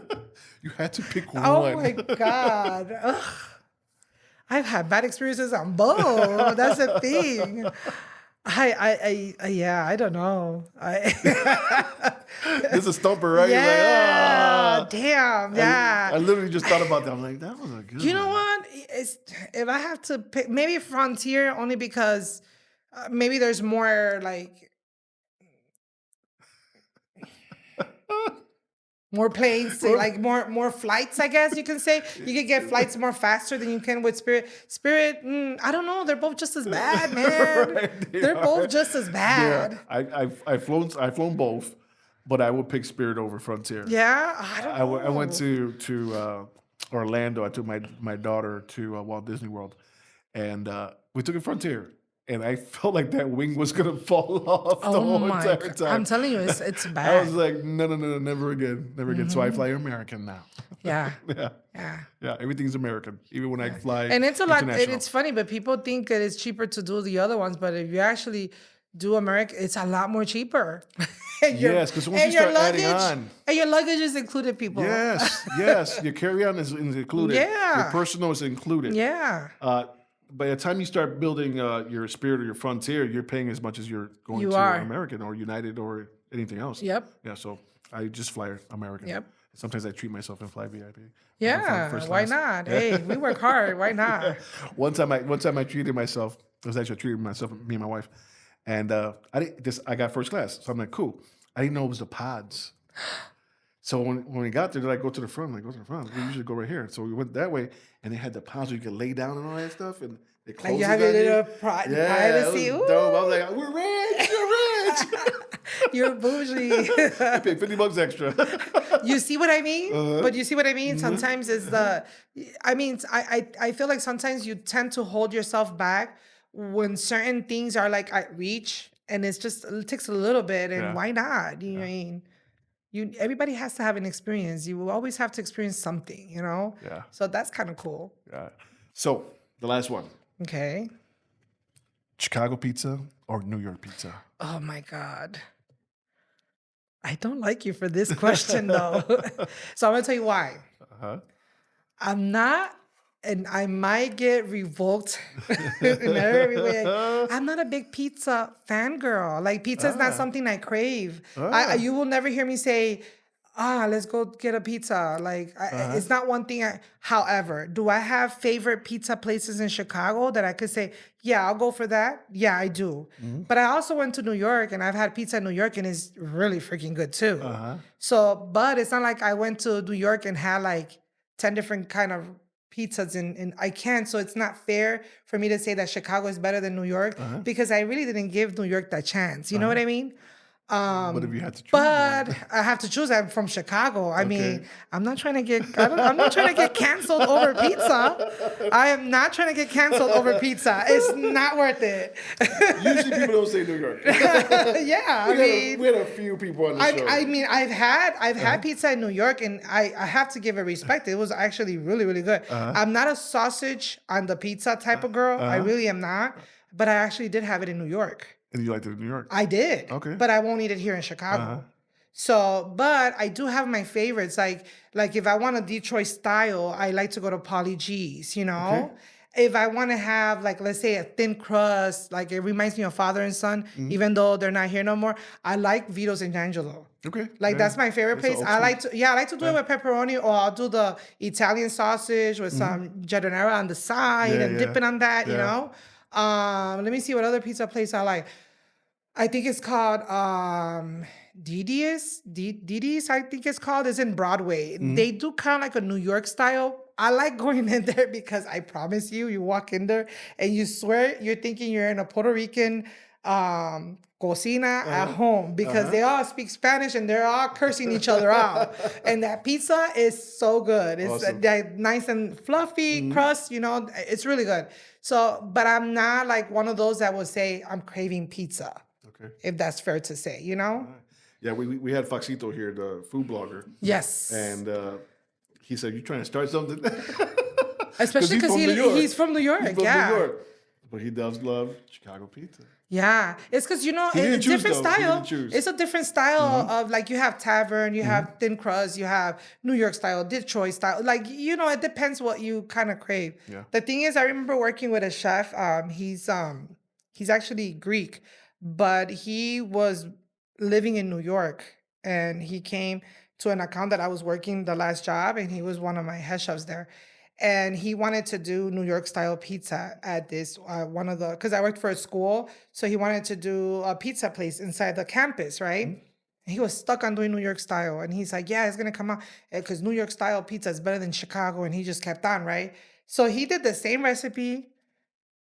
You had to pick Oh one. my God. Ugh. I've had bad experiences on both. That's the thing. I don't know. This is a stumper, right? Yeah, You're like, damn, yeah. I literally just thought about that. I'm like, that was a good You know one. what? If I have to pick, maybe Frontier, only because maybe there's more like more planes, like more flights, I guess you can say. You can get flights more faster than you can with Spirit. Spirit, I don't know. They're both just as bad, man. Right, They're both just as bad. Yeah, I've flown both, but I would pick Spirit over Frontier. Yeah, I don't know. I went to Orlando. I took my daughter to Walt Disney World, and we took a Frontier. And I felt like that wing was gonna fall off the whole entire God. time. I'm telling you, it's I bad. was like, no, never again. So I fly American now. Yeah. Yeah. Everything's American, even when I fly. And it's a lot. And international. it's funny, but people think that it's cheaper to do the other ones. But if you actually do American, it's a lot more cheaper. Yes, because once you start adding on. And your luggage is included, people. Yes. Your carry-on is included. Yeah. Your personal is included. Yeah. By the time you start building your Spirit or your Frontier, you're paying as much as you're going You to are. American or United or anything else. Yep. Yeah, so I just fly American. Yep. Sometimes I treat myself and fly VIP. Yeah. First Why class. not? Hey, we work hard. Why not? One time I treated myself. It was actually treating myself, me and my wife, and I got first class. So I'm like, cool. I didn't know it was the pods. So when we got there, they're like, go to the front. I'm like, go to the front. We usually go right here. So we went that way, and they had the pods where you could lay down and all that stuff, and they closed Like you it have your on you. little privacy. It was dope. I was like, we're rich. You're bougie. I paid $50 extra. You see what I mean? Uh-huh. But you see what I mean? Sometimes it's I feel like sometimes you tend to hold yourself back when certain things are like at reach, and it takes a little bit, and why not? You know what I mean? Everybody has to have an experience. You will always have to experience something, you know? Yeah. So that's kind of cool. Yeah. So the last one. Okay. Chicago pizza or New York pizza? Oh my God. I don't like you for this question though. So I'm gonna tell you why. Uh-huh. I'm not, and I might get revoked in every way. I'm not a big pizza fangirl. Like pizza is not something I crave. You will never hear me say, let's go get a pizza. Like it's not one thing. However, do I have favorite pizza places in Chicago that I could say, yeah, I'll go for that? Yeah, I do. But I also went to New York, and I've had pizza in New York, and it's really freaking good too. So, but it's not like I went to New York and had like 10 different kind of pizzas and I can't. So it's not fair for me to say that Chicago is better than New York because I really didn't give New York that chance. You know what I mean? But if you had to choose But one. I have to choose. I'm from Chicago. I mean, I'm not trying to get. I'm not trying to get canceled over pizza. I am not trying to get canceled over pizza. It's not worth it. Usually people don't say New York. Yeah, we had a few people on the show. I mean, I've had pizza in New York, and I have to give it respect. It was actually really, really good. I'm not a sausage on the pizza type of girl. I really am not. But I actually did have it in New York. And you liked it in New York? I did. Okay. But I won't eat it here in Chicago. So, but I do have my favorites. Like if I want a Detroit style, I like to go to Polly G's, you know? Okay. If I want to have, like, let's say a thin crust, like it reminds me of Father and Son, even though they're not here no more, I like Vito's and D'Angelo. Okay. Like that's my favorite place. I like to do it with pepperoni, or I'll do the Italian sausage with some giardiniera on the side and dip it on that, you know? Let me see what other pizza place I like. I think it's called Didi's, I think it's called. It's in Broadway. They do kind of like a New York style. I like going in there because I promise you walk in there and you swear you're thinking you're in a Puerto Rican cocina at home, because they all speak Spanish and they're all cursing each other out. And that pizza is so good. It's that nice and fluffy crust, you know, it's really good. So, but I'm not like one of those that will say I'm craving pizza. Okay. If that's fair to say, you know? Yeah, we had Foxito here, the food blogger. Yes. And he said, "You trying to start something?" Especially because he's from New York. He's from New York. But he does love Chicago pizza. Yeah, it's because, you know, it's a different style. It's a different style of, like, you have tavern, you have thin crust, you have New York style, Detroit style. Like, you know, it depends what you kind of crave. Yeah. The thing is, I remember working with a chef. He's actually Greek, but he was living in New York, and he came to an account that I was working the last job, and he was one of my head chefs there. And he wanted to do New York style pizza at this because I worked for a school, so he wanted to do a pizza place inside the campus, right? And he was stuck on doing New York style, and he's like, "Yeah, it's gonna come out because New York style pizza is better than Chicago," and he just kept on, right? So he did the same recipe,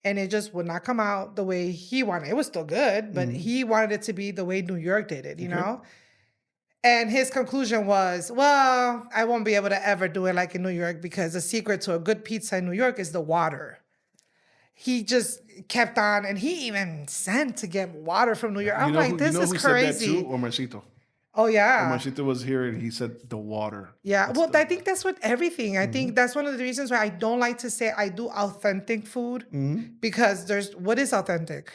and it just would not come out the way he wanted. It was still good, but he wanted it to be the way New York did it, you know? And his conclusion was, well, I won't be able to ever do it like in New York, because the secret to a good pizza in New York is the water. He just kept on, and he even sent to get water from New York. I'm like, this is crazy. Said that too? Omarcito. Oh, yeah. Omarcito was here, and he said the water. Yeah, well, I think that's with everything. I think that's one of the reasons why I don't like to say I do authentic food, because what is authentic?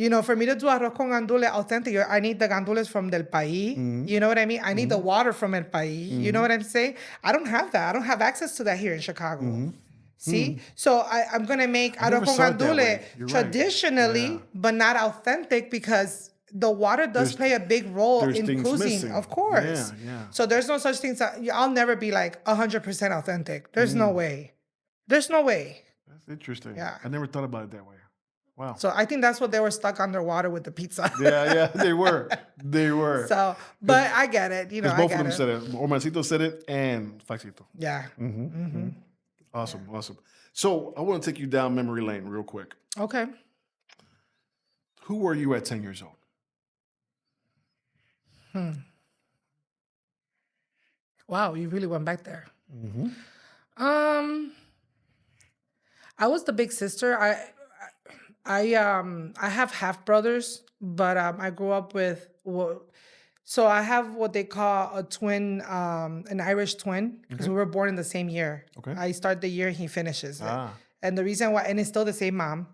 You know, for me to do arroz con gandules authentic, I need the gandules from del país. You know what I mean? I need the water from el país. You know what I'm saying? I don't have that. I don't have access to that here in Chicago. See? So I'm going to make arroz con gandules traditionally, but not authentic, because the water does play a big role in cuisine, of course. Yeah. So there's no such thing. I'll never be like 100% authentic. There's no way. There's no way. That's interesting. Yeah. I never thought about it that way. Wow. So I think that's what they were stuck underwater with the pizza. Yeah, they were. So, but I get it. You know, both of them said it. Omarcito said it, and Foxito. Yeah. Awesome. So I want to take you down memory lane real quick. Okay. Who were you at 10 years old? Wow, you really went back there. I was the big sister. I have half brothers, but I grew up with, so I have what they call a twin, an Irish twin, because we were born in the same year. Okay. I start the year, he finishes it. And the reason why, and it's still the same mom.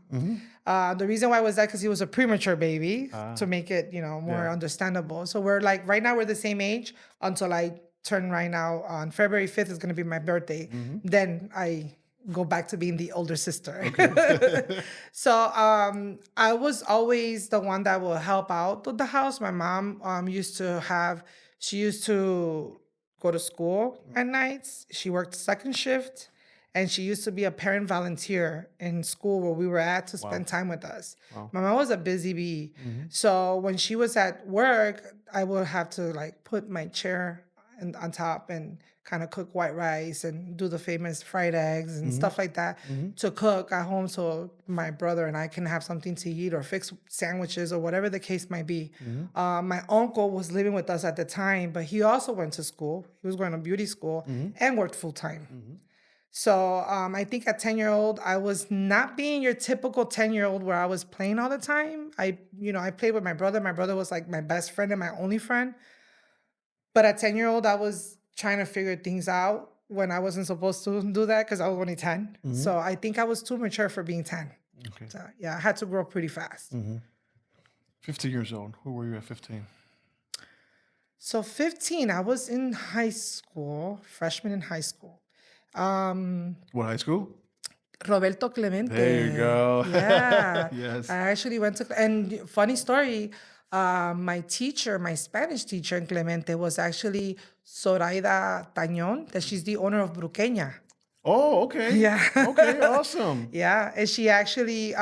The reason why was that because he was a premature baby, to make it, you know, more understandable. So we're like, right now we're the same age until I turn right now on February 5th is going to be my birthday. Then I go back to being the older sister. Okay. So I was always the one that will help out with the house. My mom she used to go to school at nights. She worked second shift, and she used to be a parent volunteer in school where we were at to spend time with us. My mom was a busy bee. So when she was at work, I would have to like put my chair and on top and kind of cook white rice and do the famous fried eggs and stuff like that to cook at home so my brother and I can have something to eat or fix sandwiches or whatever the case might be. My uncle was living with us at the time, but he also went to school. He was going to beauty school and worked full time. So I think at 10-year-old, I was not being your typical 10-year-old where I was playing all the time. I played with my brother. My brother was like my best friend and my only friend. But at 10-year-old, I was trying to figure things out when I wasn't supposed to do that because I was only 10. So I think I was too mature for being 10. Okay. So yeah, I had to grow up pretty fast. 15 years old. Who were you at 15? So 15, I was in high school, freshman in high school. What high school? Roberto Clemente. There you go. Yeah. Yes. I actually went to, and funny story, my teacher, my Spanish teacher in Clemente was actually Zoraida Tañón, that she's the owner of Bruqueña. Oh, okay. Yeah. Okay, awesome. Yeah, and she actually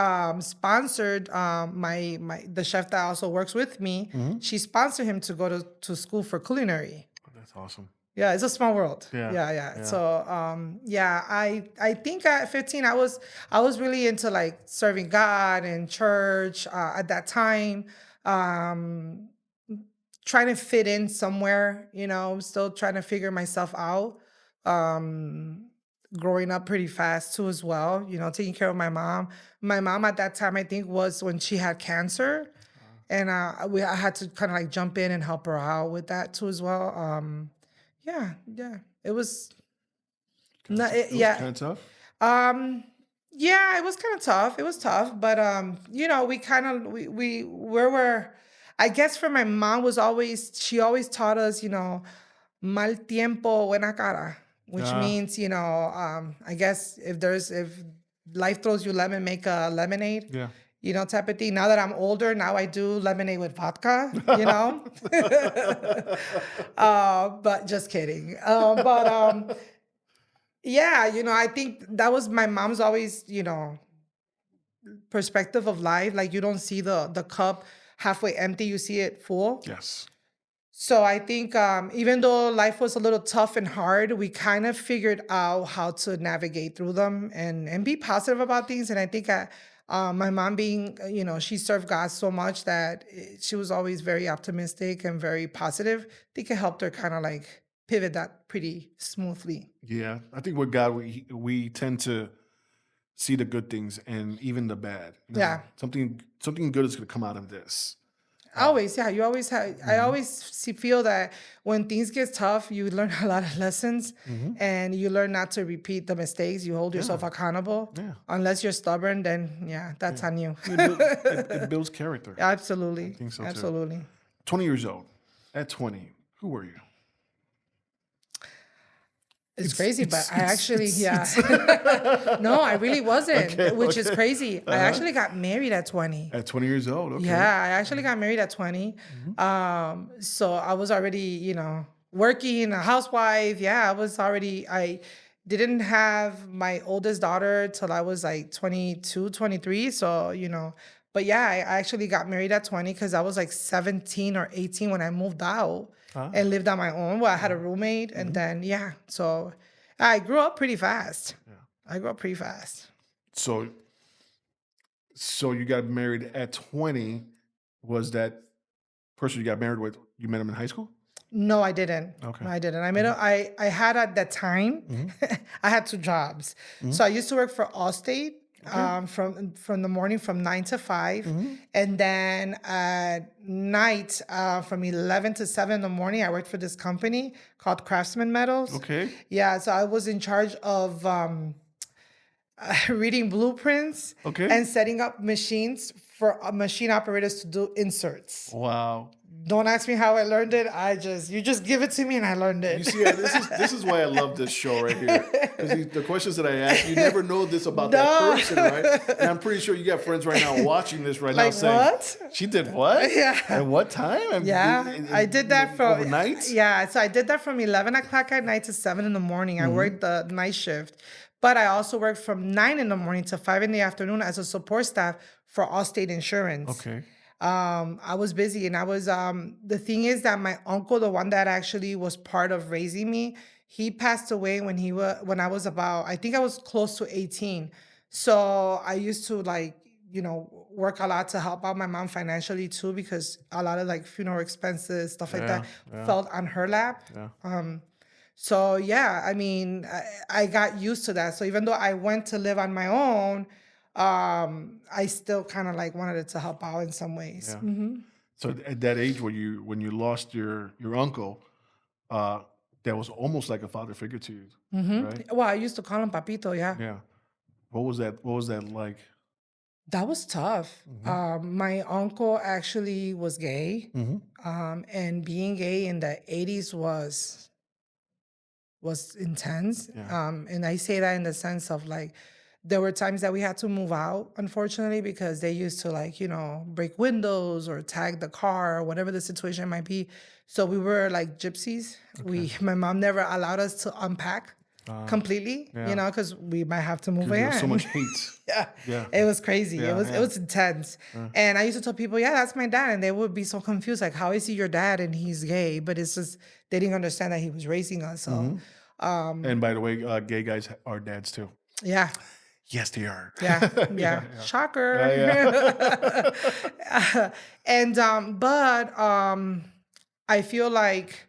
sponsored the chef that also works with me. She sponsored him to go to school for culinary. That's awesome. Yeah, it's a small world. Yeah. Yeah. So, I think at 15, I was really into like serving God and church at that time. Trying to fit in somewhere, still trying to figure myself out. Growing up pretty fast too as well, taking care of my mom. My mom at that time, I think, was when she had cancer. And I had to kind of like jump in and help her out with that too as well. Yeah. It was Kind of tough? Yeah, it was kind of tough. It was tough, but we were I guess for my mom she always taught us, mal tiempo, buena cara, which means, I guess if life throws you lemon, make a lemonade. Yeah. Type of thing. Now that I'm older, now I do lemonade with vodka, but just kidding. Yeah, I think that was my mom's always, perspective of life. Like you don't see the cup halfway empty, you see it full. Yes. So I think even though life was a little tough and hard, we kind of figured out how to navigate through them and be positive about things. And I think my mom being, she served God so much that she was always very optimistic and very positive. I think it helped her kind of like pivot that pretty smoothly. Yeah. I think with God, we tend to see the good things and even the bad. Yeah. Something good is going to come out of this. Always, yeah. You always have. I always feel that when things get tough, you learn a lot of lessons, and you learn not to repeat the mistakes. You hold yourself accountable. Yeah. Unless you're stubborn, then that's on you. It builds character. Absolutely. I think so too. Absolutely. 20 years old. At 20, who were you? It's crazy, but I actually, no, I really wasn't, which is crazy. I actually got married at 20. At 20 years old, okay. Yeah, I actually got married at 20. So I was already, working, a housewife. Yeah, I didn't have my oldest daughter till I was like 22, 23. So, but yeah, I actually got married at 20 because I was like 17 or 18 when I moved out. And lived on my own. Well, I had a roommate, and then so I grew up pretty fast. Yeah. I grew up pretty fast. So you got married at 20. Was that person you got married with? You met him in high school? No, I didn't. Okay. No, I didn't. I had at that time. I had 2 jobs. So I used to work for Allstate. From the morning from 9 to 5, and then at night from 11 to 7 in the morning, I worked for this company called Craftsman Metals. Okay. Yeah, so I was in charge of reading blueprints and setting up machines for machine operators to do inserts. Wow. Don't ask me how I learned it. You just give it to me and I learned it. You see, this is why I love this show right here. Because the questions that I ask, you never know this about that person, right? And I'm pretty sure you got friends right now watching this right now saying, what? She did what? Yeah. At what time? I did that from overnight? Yeah, so I did that from 11 o'clock at night to 7 in the morning. I worked the night shift. But I also worked from 9 in the morning to 5 in the afternoon as a support staff for Allstate Insurance. Okay. I was busy, and I was the thing is that my uncle, the one that actually was part of raising me, he passed away when I was about, I think I was close to 18. So I used to like, work a lot to help out my mom financially too, because a lot of like funeral expenses, stuff like that, fell on her lap. So yeah, I mean, I got used to that. So even though I went to live on my own, I still kind of like wanted it to help out in some ways. Yeah. So at that age when you lost your uncle, that was almost like a father figure to you, right? Well, I used to call him Papito, yeah. Yeah. What was that like? That was tough. My uncle actually was gay, and being gay in the 80s was intense. Yeah. And I say that in the sense of like, there were times that we had to move out, unfortunately, because they used to like, break windows or tag the car or whatever the situation might be. So we were like gypsies. My mom never allowed us to unpack completely, because we might have to move There again. was so much hate. Yeah. It was crazy. It was intense. And I used to tell people, yeah, that's my dad. And they would be so confused. Like, how is he your dad and he's gay? But it's just, they didn't understand that he was raising us. So, And by the way, gay guys are dads too. yeah. Yes, they are. Yeah. Shocker. And, but I feel like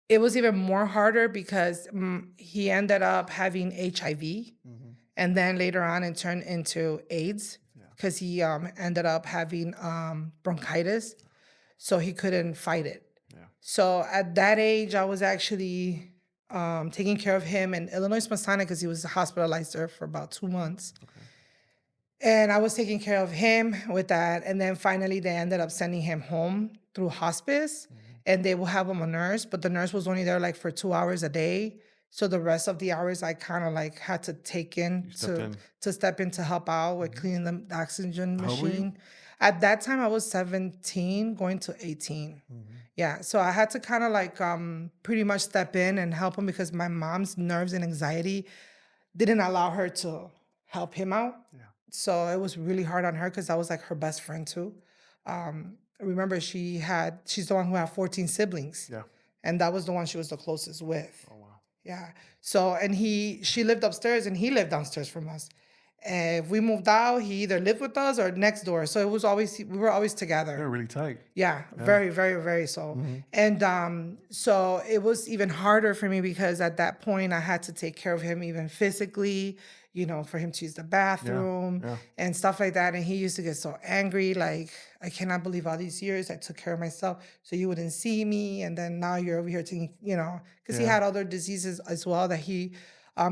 it was even more harder because he ended up having HIV, and then later on it turned into AIDS because he ended up having bronchitis, so he couldn't fight it. So at that age, I was actually taking care of him in Illinois Masonic because he was hospitalized there for about 2 months. And I was taking care of him with that. And then finally, they ended up sending him home through hospice. And they will have him a nurse, but the nurse was only there like for 2 hours a day. So the rest of the hours I kind of like had to take to step in to help out with cleaning the oxygen machine. At that time I was 17 going to 18. Yeah, so I had to kind of like pretty much step in and help him because my mom's nerves and anxiety didn't allow her to help him out. So it was really hard on her because I was like her best friend too. Remember, she's the one who had 14 siblings. Yeah. And that was the one she was the closest with. Oh, wow. Yeah. So, and she lived upstairs and he lived downstairs from us. And if we moved out, he either lived with us or next door. So we were always together. They're really tight. Yeah. Very, very, very so. And so it was even harder for me because at that point I had to take care of him even physically, for him to use the bathroom and stuff like that. And he used to get so angry, like, I cannot believe all these years I took care of myself so you wouldn't see me. And then now you're over here taking, because he had other diseases as well that he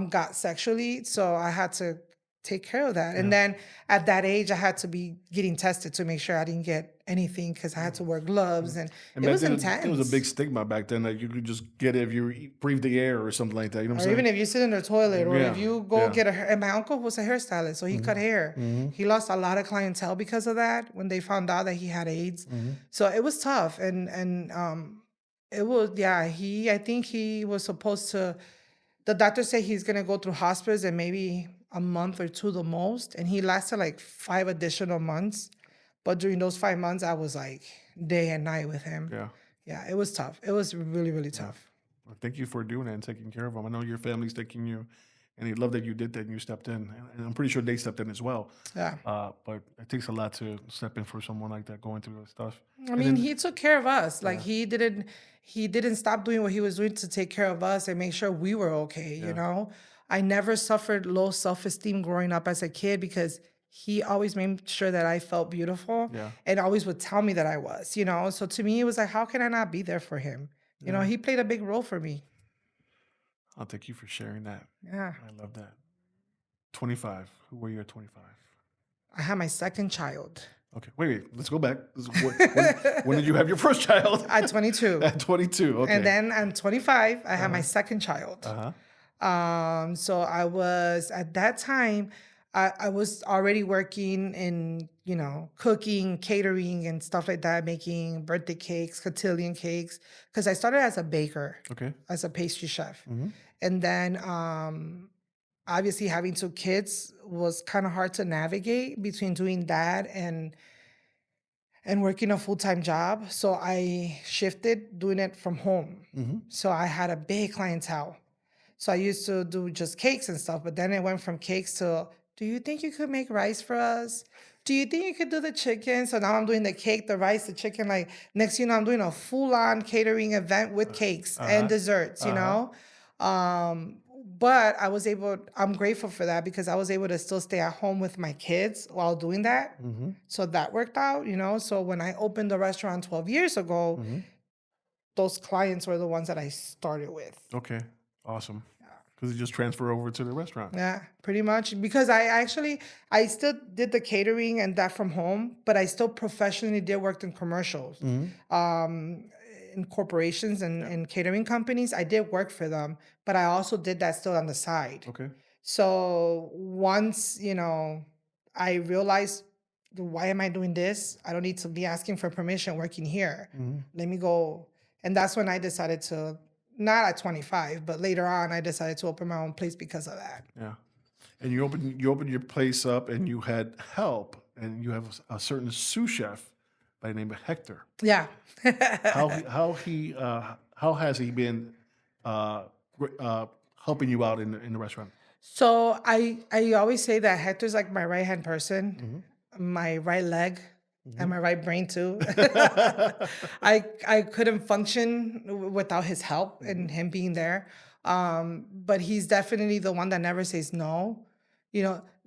got sexually. So I had to take care of that. And then at that age, I had to be getting tested to make sure I didn't get anything because I had to wear gloves. And it was intense. It was a big stigma back then that you could just get it if you breathe the air or something like that. You know what I'm saying? Or even if you sit in the toilet or if you go get a hair. And my uncle was a hairstylist, so he cut hair. He lost a lot of clientele because of that when they found out that he had AIDS. So it was tough. And it was, I think he was supposed to, the doctor said he's going to go through hospice and maybe a month or two the most. And he lasted like 5 additional months. But during those 5 months, I was like day and night with him. Yeah, it was tough. It was really, really tough. Well, thank you for doing that and taking care of him. I know your family's taking you, and they love that you did that and you stepped in. And I'm pretty sure they stepped in as well. Yeah. But it takes a lot to step in for someone like that going through that stuff. I mean, he took care of us. Like he didn't stop doing what he was doing to take care of us and make sure we were okay, I never suffered low self-esteem growing up as a kid because he always made sure that I felt beautiful and always would tell me that I was, So to me, it was like, how can I not be there for him? He played a big role for me. I'll thank you for sharing that. Yeah. I love that. 25. Who were you at 25? I had my second child. Okay. Wait. Let's go back. When did you have your first child? At 22. At 22. Okay. And then at 25, I had my second child. So I was, at that time, I was already working in, cooking, catering and stuff like that, making birthday cakes, cotillion cakes, because I started as a baker, as a pastry chef. And then obviously having 2 kids was kind of hard to navigate between doing that and working a full-time job. So I shifted doing it from home. So I had a big clientele. So I used to do just cakes and stuff, but then it went from cakes to, do you think you could make rice for us? Do you think you could do the chicken? So now I'm doing the cake, the rice, the chicken. Like next, I'm doing a full-on catering event with cakes and desserts, you know? But I'm grateful for that because I was able to still stay at home with my kids while doing that. So that worked out, you know? So when I opened the restaurant 12 years ago, those clients were the ones that I started with. Okay, awesome. Because you just transfer over to the restaurant. Yeah, pretty much. Because I still did the catering and that from home, but I still professionally did work in commercials. In corporations and catering companies, I did work for them, but I also did that still on the side. Okay. So once, I realized, why am I doing this? I don't need to be asking for permission working here. Let me go. And that's when I decided to, not at 25, but later on, I decided to open my own place because of that. Yeah. And you opened your place up and you had help and you have a certain sous chef by the name of Hector. Yeah. How has he been helping you out in the restaurant? So I always say that Hector's like my right-hand person, my right leg, and my right brain too. I couldn't function without his help and him being there. But he's definitely the one that never says no.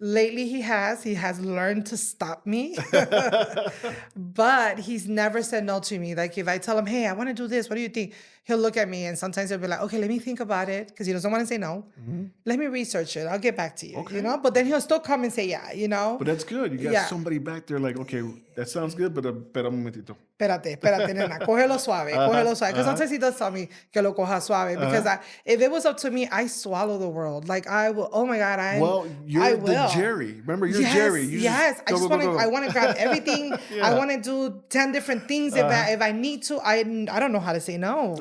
Lately he has learned to stop me, but he's never said no to me. Like if I tell him, hey, I want to do this, what do you think? He'll look at me and sometimes he'll be like, okay, let me think about it. Because he doesn't want to say no. Let me research it. I'll get back to you, Okay. But then he'll still come and say, yeah, But that's good. You got somebody back there like, okay, that sounds good, but espera un momentito. Espérate, nena, cógelo suave. Because sometimes he does tell me que lo coja suave. Because if it was up to me, I swallow the world. Like I will, oh my God, you're the Jari. Remember, you're Jari. I want to grab everything. I want to do 10 different things if I need to. I don't know how to say no,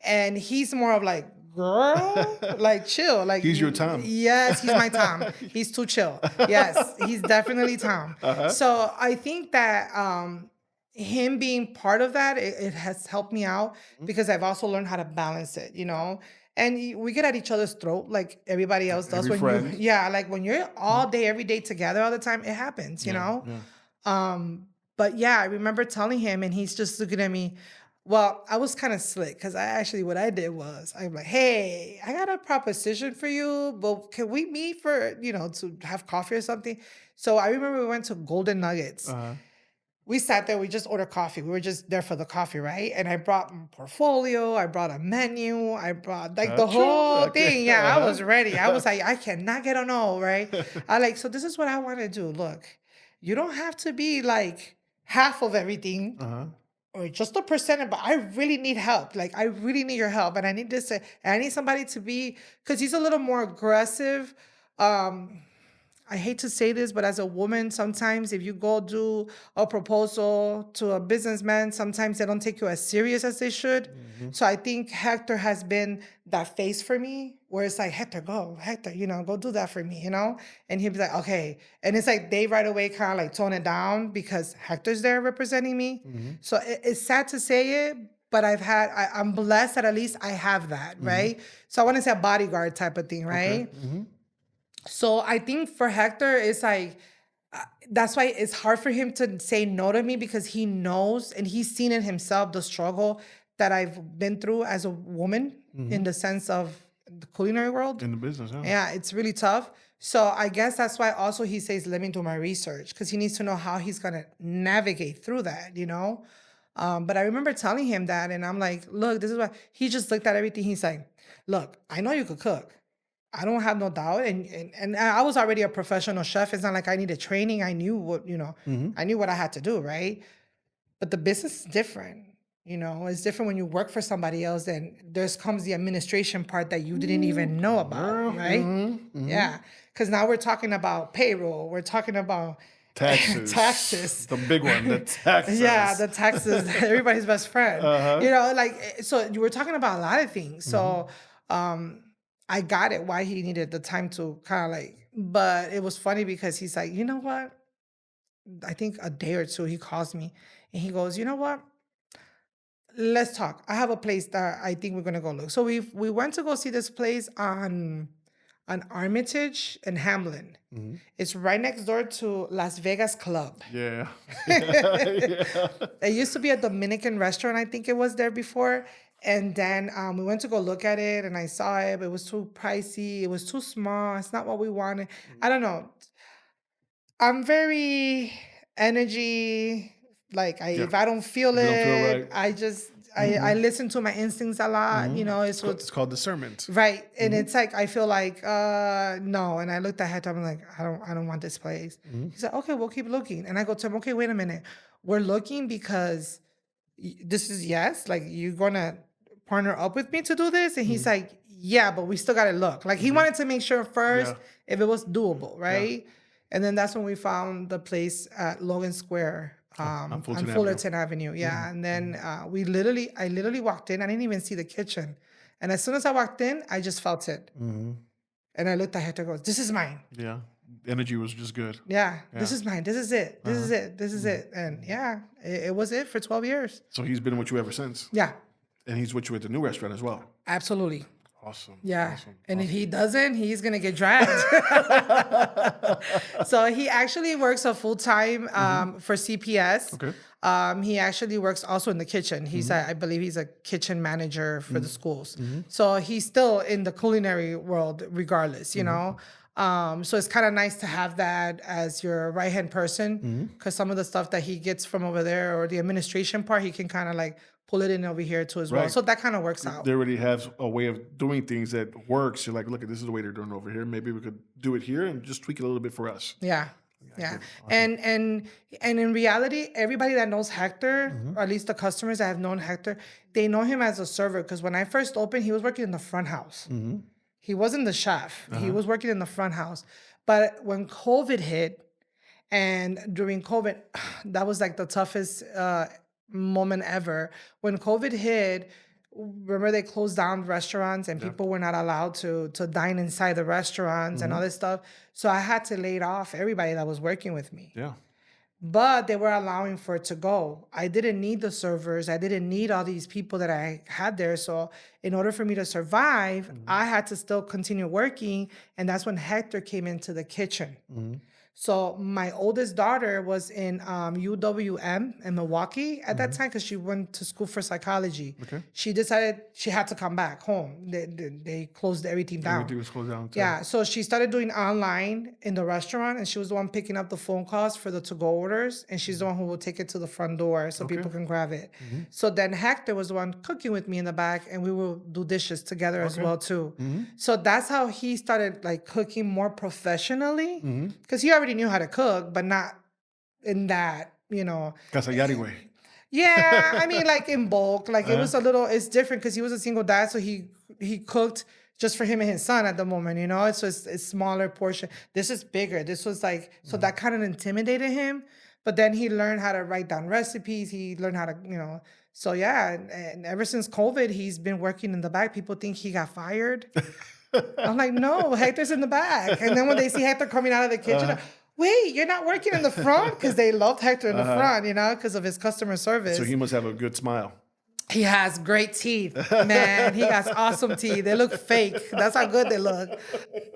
And he's more of like, girl, like chill. Like he's your Tom. Yes, he's my Tom. He's too chill. Yes, he's definitely Tom. So I think that him being part of that, it has helped me out because I've also learned how to balance it, And we get at each other's throat like everybody else does. Like when you're all day, every day together all the time, it happens, But yeah, I remember telling him and he's just looking at me. Well, I was kind of slick because what I did was I'm like, hey, I got a proposition for you, but can we meet for, to have coffee or something? So I remember we went to Golden Nuggets. We sat there, we just ordered coffee. We were just there for the coffee, right? And I brought my portfolio, I brought a menu, I brought the whole thing. Yeah, I was ready. I was like, I cannot get a no, right? So this is what I want to do. Look, you don't have to be like half of everything. Or just a percentage, but I really need help. Like, I really need your help. And I need this, and I need somebody to be, because he's a little more aggressive. I hate to say this, but as a woman, sometimes if you go do a proposal to a businessman, sometimes they don't take you as serious as they should. So I think Hector has been that face for me where it's like, Hector, go, go do that for me, And he'd be like, okay. And it's like they right away kind of like tone it down because Hector's there representing me. So it's sad to say it, but I'm blessed that at least I have that, right? So I want to say a bodyguard type of thing, right? Okay. So I think for Hector, it's like, that's why it's hard for him to say no to me because he knows and he's seen in himself the struggle that I've been through as a woman in the sense of the culinary world. In the business, Yeah, it's really tough. So I guess that's why also he says, let me do my research because he needs to know how he's going to navigate through that, But I remember telling him that and I'm like, look, this is what he just looked at everything. He's like, look, I know you could cook. I don't have no doubt. And I was already a professional chef. It's not like I needed training. I knew what, I knew what I had to do, right? But the business is different. It's different when you work for somebody else and comes the administration part that you didn't even know about, right? Yeah. Because now we're talking about payroll. We're talking about taxes. The big one, the taxes. Yeah, the taxes. Everybody's best friend. So you were talking about a lot of things. So, I got it why he needed the time to kind of like, but it was funny because he's like, you know what? I think a day or two he calls me and he goes, you know what? Let's talk. I have a place that I think we're gonna go look. So we went to go see this place on Armitage and Hamlin. It's right next door to Las Vegas Club. Yeah. It used to be a Dominican restaurant, I think it was there before. And then we went to go look at it and I saw it, but it was too pricey. It was too small. It's not what we wanted. I don't know. I'm very energy, like if I don't feel If you it, don't feel right. I just I listen to my instincts a lot. You know, it's what's It's called discernment. right. And it's like I feel like no. And I looked at Hector, I'm like, I don't want this place. He said, okay, we'll keep looking. And I go to him, okay, wait a minute. We're looking because this is yes, like you're gonna partner up with me to do this? And he's like, yeah, but we still gotta look. Like he wanted to make sure first if it was doable, right? And then that's when we found the place at Logan Square on Fullerton Avenue. Yeah. And then I literally walked in. I didn't even see the kitchen. And as soon as I walked in, I just felt it. And I looked at Hector and goes, this is mine. Yeah. Energy was just good. Yeah, this is mine. This is it. This is it. This is it. And yeah, it was it for 12 years. So he's been with you ever since. Yeah, And he's with you at the new restaurant as well. absolutely. Awesome. Yeah. Awesome. And if he doesn't, he's going to get dragged. So he actually works a full time for CPS. Okay. He actually works also in the kitchen. He's, I believe he's a kitchen manager for the schools. So he's still in the culinary world regardless, you know? So it's kind of nice to have that as your right-hand person because some of the stuff that he gets from over there or the administration part, he can kind of like pull it in over here too as well. Right. So that kind of works out. They already have a way of doing things that works. You're like, look, this is the way they're doing it over here. Maybe we could do it here and just tweak it a little bit for us. Yeah. Yeah. And in reality, everybody that knows Hector, or at least the customers that have known Hector, they know him as a server. Because when I first opened, he was working in the front house. He wasn't the chef. He was working in the front house. But when COVID hit, and during COVID, that was like the toughest moment ever. When COVID hit, remember they closed down restaurants and people were not allowed to dine inside the restaurants and all this stuff. So I had to lay off everybody that was working with me. Yeah. But they were allowing for it to go. I didn't need the servers. I didn't need all these people that I had there. So in order for me to survive, I had to still continue working. And that's when Hector came into the kitchen. So my oldest daughter was in UWM in Milwaukee at that time because she went to school for psychology. Okay. She decided she had to come back home. They closed everything down. Everything was closed down. Too. Yeah, so she started doing online in the restaurant, and she was the one picking up the phone calls for the to-go orders, and she's the one who will take it to the front door so people can grab it. So then Hector was the one cooking with me in the back, and we will do dishes together as well too. So that's how he started like cooking more professionally, because he already knew how to cook, but not in that, you know. Casa Yari way. Yeah, I mean, like in bulk, like it was a little. It's different because he was a single dad, so he cooked just for him and his son at the moment, you know. So it's smaller portion. This is bigger. This was like so that kind of intimidated him. But then he learned how to write down recipes. He learned how to, you know. So yeah, and ever since COVID, he's been working in the back. People think he got fired. I'm like, no, Hector's in the back. And then when they see Hector coming out of the kitchen. Wait, you're not working in the front? Because they loved Hector in the front, you know, because of his customer service. So he must have a good smile. He has great teeth, man. He has awesome teeth. They look fake. That's how good they look.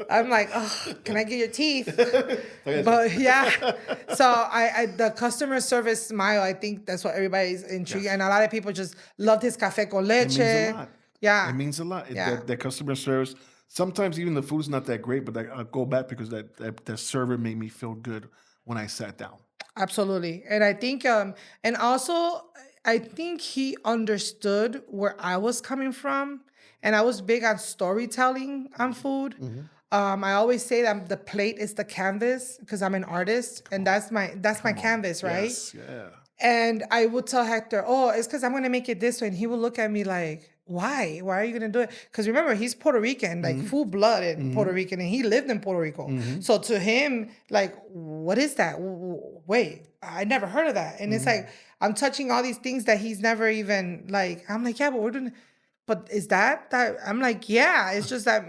I'm like, oh, can I get your teeth? But yeah. So I the customer service smile, I think that's what everybody's intrigued. And a lot of people just loved his café con leche. It means a lot. Yeah. It means a lot. Yeah. That customer service. Sometimes even the food's not that great, but I'll go back because that server made me feel good when I sat down. Absolutely. And I think, and also, I think he understood where I was coming from. And I was big on storytelling on food. I always say that the plate is the canvas because I'm an artist and that's my canvas, right? Yes, yeah. And I would tell Hector, oh, it's because I'm going to make it this way. And he would look at me like, why? Why are you going to do it? Because remember, he's Puerto Rican, like full-blooded Puerto Rican, and he lived in Puerto Rico. So to him, like, what is that? Wait, I never heard of that. And it's like, I'm touching all these things that he's never even, like, I'm like, yeah, but but is that I'm like, yeah, it's just that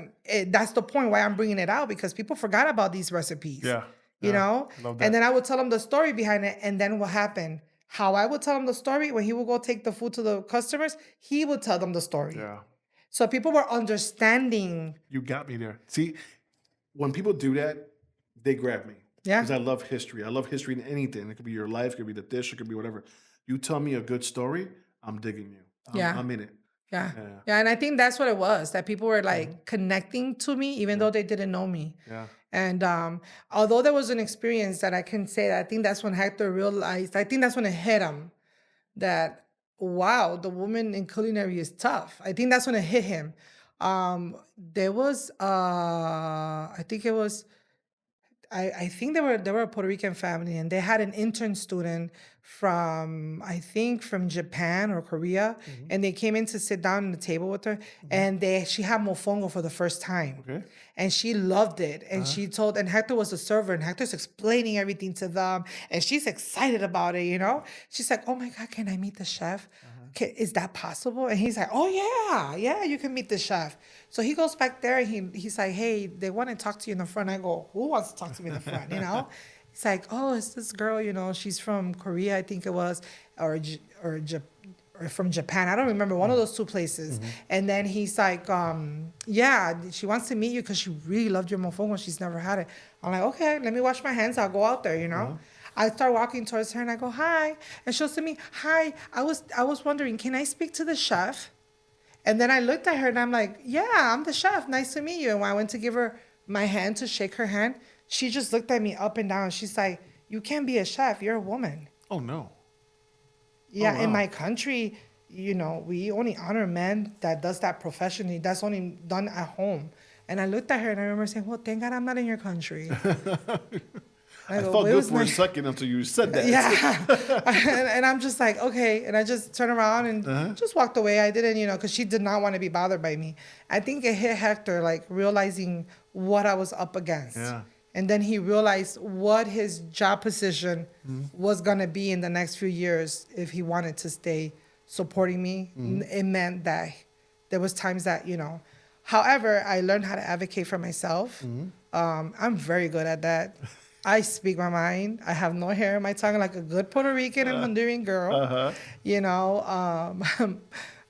that's the point why I'm bringing it out, because people forgot about these recipes. Yeah. You know? Love that. And then I would tell him the story behind it. And then what happened? How I would tell him the story, when he would go take the food to the customers, he would tell them the story. Yeah. So people were understanding. You got me there. See, when people do that, they grab me. Yeah. Because I love history. I love history in anything. It could be your life, it could be the dish, it could be whatever. You tell me a good story, I'm digging you. I'm in it. Yeah. Yeah. And I think that's what it was, that people were like connecting to me, even though they didn't know me. Yeah. And although there was an experience that I can say that I think that's when Hector realized, I think that's when it hit him that, wow, the woman in culinary is tough. I think that's when it hit him. There was, I think it was, I think they were a Puerto Rican family, and they had an intern student from, I think, from Japan or Korea, and they came in to sit down at the table with her, and she had mofongo for the first time, and she loved it, and she told, and Hector was the server, and Hector's explaining everything to them, and she's excited about it, you know? She's like, oh my God, can I meet the chef? Is that possible? And he's like, oh yeah, you can meet the chef. So he goes back there and he's like, hey, they want to talk to you in the front. I go, who wants to talk to me in the front, you know? He's like, oh, it's this girl, you know, she's from Korea, I think it was, or from Japan. I don't remember, one of those two places. And then he's like, yeah, she wants to meet you because she really loved your mofongo. She's never had it. I'm like, okay, let me wash my hands. I'll go out there, you know? I start walking towards her and I go, hi. And she'll say to me, hi, I was wondering, can I speak to the chef? And then I looked at her and I'm like, yeah, I'm the chef. Nice to meet you. And when I went to give her my hand to shake her hand, she just looked at me up and down. She's like, you can't be a chef. You're a woman. Oh, no. Yeah, wow. In my country, you know, we only honor men that does that professionally. That's only done at home. And I looked at her and I remember saying, well, thank God I'm not in your country. I felt good for a second until you said that. Yeah. and I'm just like, okay. And I just turned around and just walked away. I didn't, you know, because she did not want to be bothered by me. I think it hit Hector, like, realizing what I was up against. Yeah. And then he realized what his job position was going to be in the next few years if he wanted to stay supporting me. It meant that there was times that, you know. However, I learned how to advocate for myself. I'm very good at that. I speak my mind. I have no hair in my tongue, like a good Puerto Rican and Honduran girl. You know,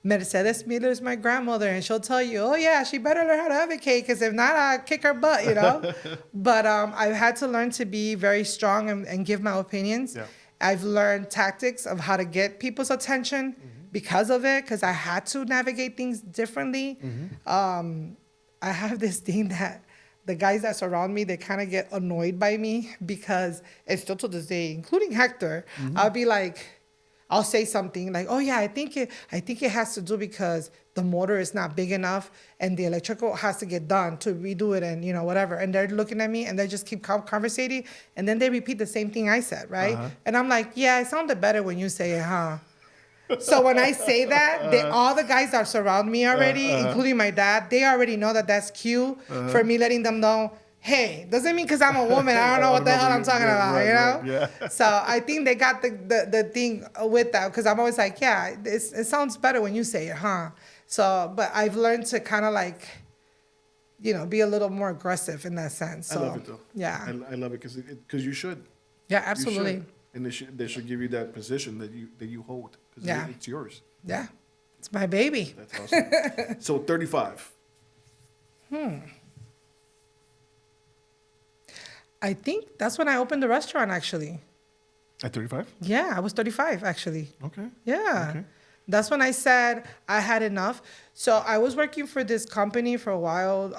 Mercedes Miller is my grandmother, and she'll tell you, oh, yeah, she better learn how to advocate, because if not, I'll kick her butt, you know? But I've had to learn to be very strong and give my opinions. Yeah. I've learned tactics of how to get people's attention because of it, because I had to navigate things differently. I have this thing that the guys that surround me, they kind of get annoyed by me, because it's still to this day, including Hector, I'll be like, I'll say something like, oh yeah, I think it has to do because the motor is not big enough and the electrical has to get done to redo it, and, you know, whatever. And they're looking at me and they just keep conversating, and then they repeat the same thing I said, right? And I'm like, yeah, it sounded better when you say it, huh? So when I say that, all the guys that surround me already, including my dad, they already know that that's cue for me letting them know, hey, doesn't mean because I'm a woman, I don't know what the hell I'm talking about, you know? Yeah. So I think they got the thing with that, because I'm always like, yeah, it sounds better when you say it, huh? So, but I've learned to kind of like, you know, be a little more aggressive in that sense. So, I love it, though. Yeah. I love it because you should. Yeah, absolutely. You should. And they should give you that position that you hold, because it's yours. Yeah, it's my baby. That's awesome. So 35. I think that's when I opened the restaurant, actually. At 35? Yeah, I was 35, actually. Okay. Yeah. Okay. That's when I said I had enough. So I was working for this company for a while.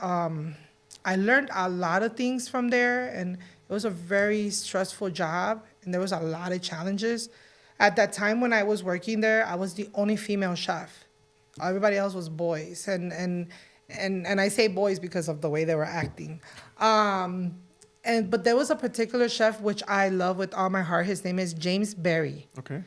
I learned a lot of things from there, and it was a very stressful job, and there was a lot of challenges. At that time when I was working there, I was the only female chef. Everybody else was boys, and I say boys because of the way they were acting. But there was a particular chef which I love with all my heart. His name is James Berry. Okay.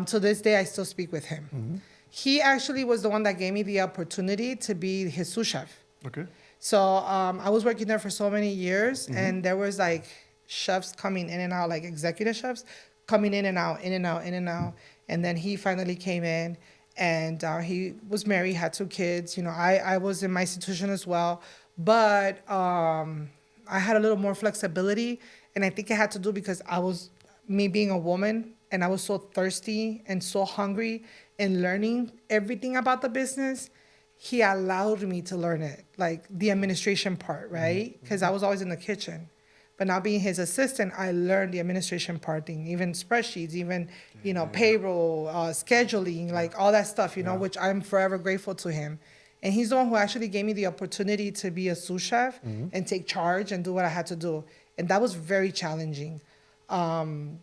To this day, I still speak with him. He actually was the one that gave me the opportunity to be his sous chef. Okay. So I was working there for so many years, and there was like chefs coming in and out, like executive chefs coming in and out, in and out, in and out. And then he finally came in, And he was married, had 2 kids. You know, I was in my situation as well. But I had a little more flexibility. And I think it had to do because me being a woman, and I was so thirsty and so hungry in learning everything about the business. He allowed me to learn it, like the administration part, right? Because I was always in the kitchen. But now being his assistant, I learned the administration part thing, even spreadsheets, even, payroll, scheduling, like all that stuff, which I'm forever grateful to him. And he's the one who actually gave me the opportunity to be a sous chef and take charge and do what I had to do. And that was very challenging. And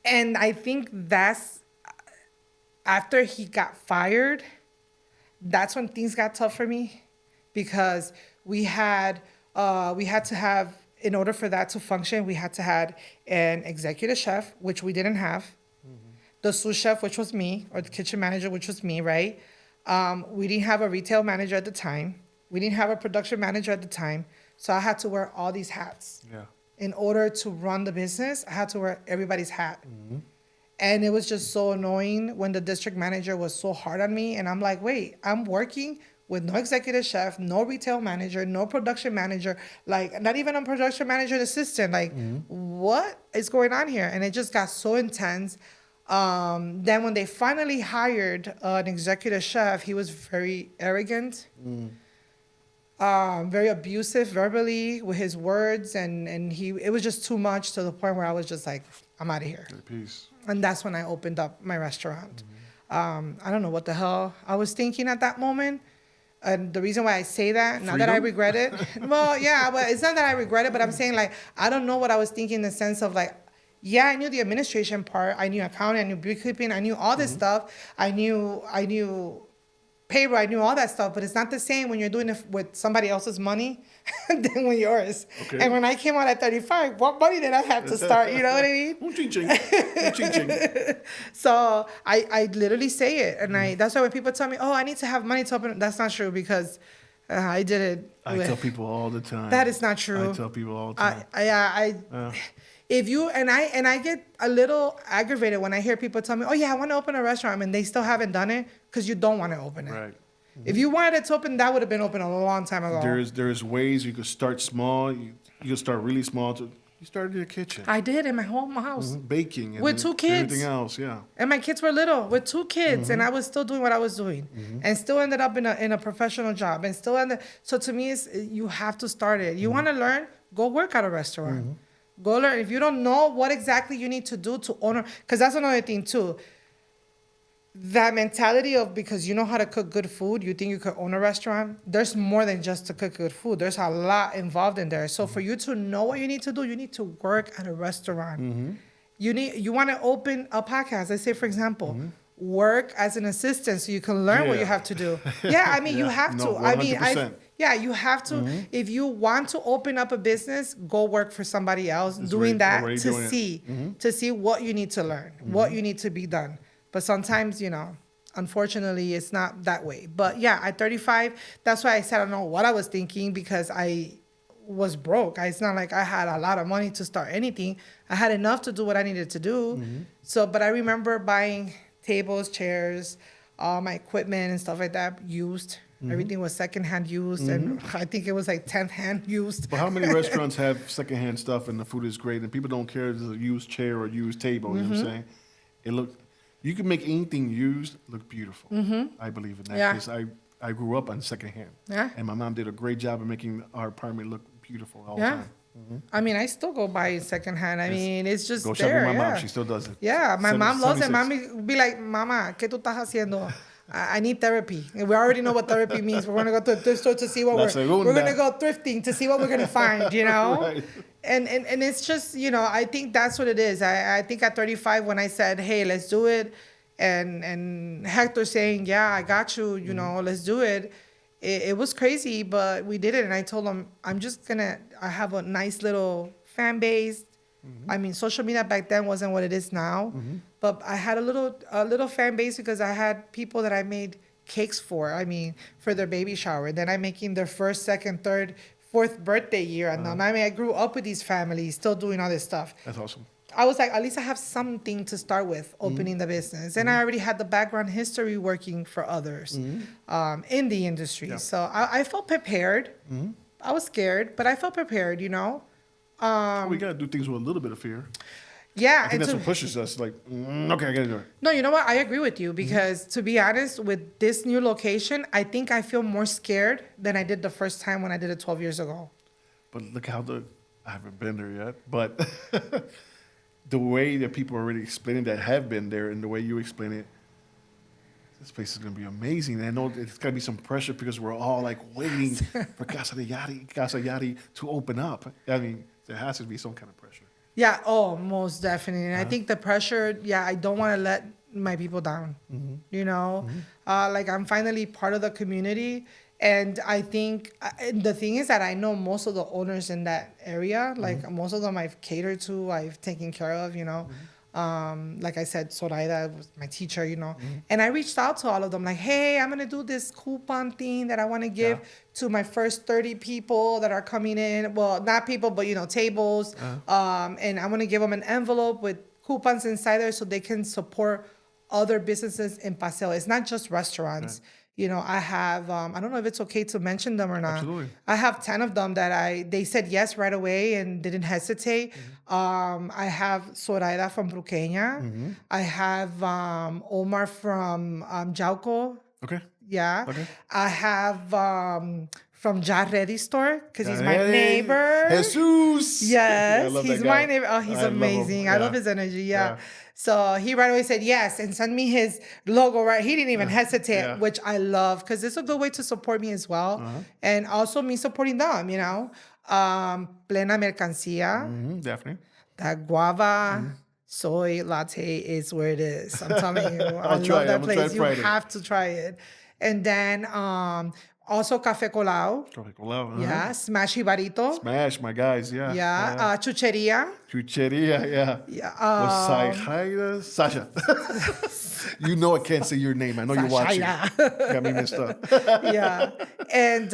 I think that's, after he got fired, that's when things got tough for me, because we had to have, in order for that to function, we had to have an executive chef, which we didn't have, the sous chef, which was me, or the kitchen manager, which was me, right? We didn't have a retail manager at the time. We didn't have a production manager at the time. So I had to wear all these hats. Yeah. In order to run the business, I had to wear everybody's hat. And it was just so annoying when the district manager was so hard on me. And I'm like, wait, I'm working with no executive chef, no retail manager, no production manager, like not even a production manager assistant. Like, what is going on here? And it just got so intense. Then when they finally hired an executive chef, he was very arrogant, very abusive verbally with his words. And it was just too much, to the point where I was just like, I'm out of here. Peace. And that's when I opened up my restaurant. I don't know what the hell I was thinking at that moment. And the reason why I say that, not that I regret it. Well, yeah, but it's not that I regret it, but I'm saying, like, I don't know what I was thinking in the sense of, like, yeah, I knew the administration part. I knew accounting, I knew bookkeeping, I knew all this stuff. I knew payroll, I knew all that stuff, but it's not the same when you're doing it with somebody else's money than with yours. Okay. And when I came out at 35, what money did I have to start? You know what I mean? So I literally say it. And that's why when people tell me, oh, I need to have money to open, that's not true, because I did it. I tell people all the time. That is not true. I tell people all the time. If you, and I get a little aggravated when I hear people tell me, oh yeah, I want to open a restaurant, and they still haven't done it, because you don't want to open it. Right. If you wanted it to open, that would have been open a long time ago. There's ways you could start small. You could start really small. You started in your kitchen. I did, in my home house. Baking. And with 2 kids. Everything else, yeah. And my kids were little, with 2 kids, and I was still doing what I was doing, and still ended up in a professional job, and still so to me, you have to start it. You want to learn, go work at a restaurant. Go learn. If you don't know what exactly you need to do to own, because that's another thing too. That mentality of, because you know how to cook good food, you think you could own a restaurant. There's more than just to cook good food. There's a lot involved in there. So for you to know what you need to do, you need to work at a restaurant. You want to open a podcast. Let's say, for example, work as an assistant so you can learn what you have to do. Yeah, I mean, you have to. 100%. I mean, you have to. If you want to open up a business, go work for somebody else doing that to see what you need to learn, what you need to be done. But sometimes, unfortunately, it's not that way. But yeah, at 35, that's why I said I don't know what I was thinking, because I was broke. It's not like I had a lot of money to start anything. I had enough to do what I needed to do. So, but I remember buying tables, chairs, all my equipment and stuff like that used. Everything was secondhand used, and I think it was like 10th hand used. But how many restaurants have secondhand stuff and the food is great, and people don't care if it's a used chair or a used table? You know what I'm saying? You can make anything used look beautiful. I believe in that, because I grew up on secondhand. Yeah. And my mom did a great job of making our apartment look beautiful all the time. I mean, I still go buy secondhand. I mean, it's just go there. Go shop with my mom. She still does it. Yeah, my mom loves it. Mommy be like, Mama, ¿qué tú estás haciendo? I need therapy. And we already know what therapy means. We're going to go to the thrift store to see what we're going to go thrifting to see what we're going to find, Right. And it's just, I think that's what it is. I think at 35, when I said, hey, let's do it, and Hector saying, yeah, I got you, let's do it. It was crazy, but we did it. And I told him, I have a nice little fan base. I mean, social media back then wasn't what it is now. But I had a little fan base because I had people that I made cakes for. I mean, for their baby shower. Then I'm making their first, second, third, fourth birthday year. And I grew up with these families, still doing all this stuff. That's awesome. I was like, at least I have something to start with opening the business. And I already had the background history working for others in the industry. So I felt prepared. I was scared, but I felt prepared, you know? We got to do things with a little bit of fear. Yeah. I think that's what pushes us. Like, okay, I got to do it. No, you know what? I agree with you because to be honest, with this new location, I think I feel more scared than I did the first time when I did it 12 years ago. But look how I haven't been there yet, but the way that people are already explaining that have been there and the way you explain it, this place is going to be amazing. And I know it's going to be some pressure because we're all like waiting for Casa Yari to open up. I mean, there has to be some kind of pressure. Yeah, most definitely. And I think the pressure, I don't want to let my people down, you know? Like I'm finally part of the community. And I think the thing is that I know most of the owners in that area. Like most of them I've catered to, I've taken care of, you know. Like I said, Zoraida was my teacher, you know. And I reached out to all of them like, hey, I'm going to do this coupon thing that I want to give to my first 30 people that are coming in. Well, not people, but, you know, tables. And I'm going to give them an envelope with coupons inside there so they can support other businesses in Paseo. It's not just restaurants. You know, I have, I don't know if it's okay to mention them or not. Absolutely. I have 10 of them that they said yes right away and didn't hesitate. I have Zoraida from Bruqueña. I have Omar from Jauco. Okay. Yeah. Okay. I have from Jari store because he's my neighbor. Jesus. Yes, I love he's that my guy. neighbor. Oh, he's I love him. amazing. I Yeah. love his energy. Yeah. So he right away said yes and sent me his logo, right? He didn't even hesitate, which I love because it's a good way to support me as well. And also me supporting them, you know. Plena Mercancía. Definitely. That guava soy latte is where it is. I'm telling you. I I'll try love it. that I'm gonna try place. it You Friday. have to try it. And then also Café Colao. Yeah. Smash Jibarito. Smash, my guys. Yeah. Yeah. Chucheria. Chucheria. Yeah. Sasha. You know I can't say your name. I know you're watching. Got me messed up. Yeah. And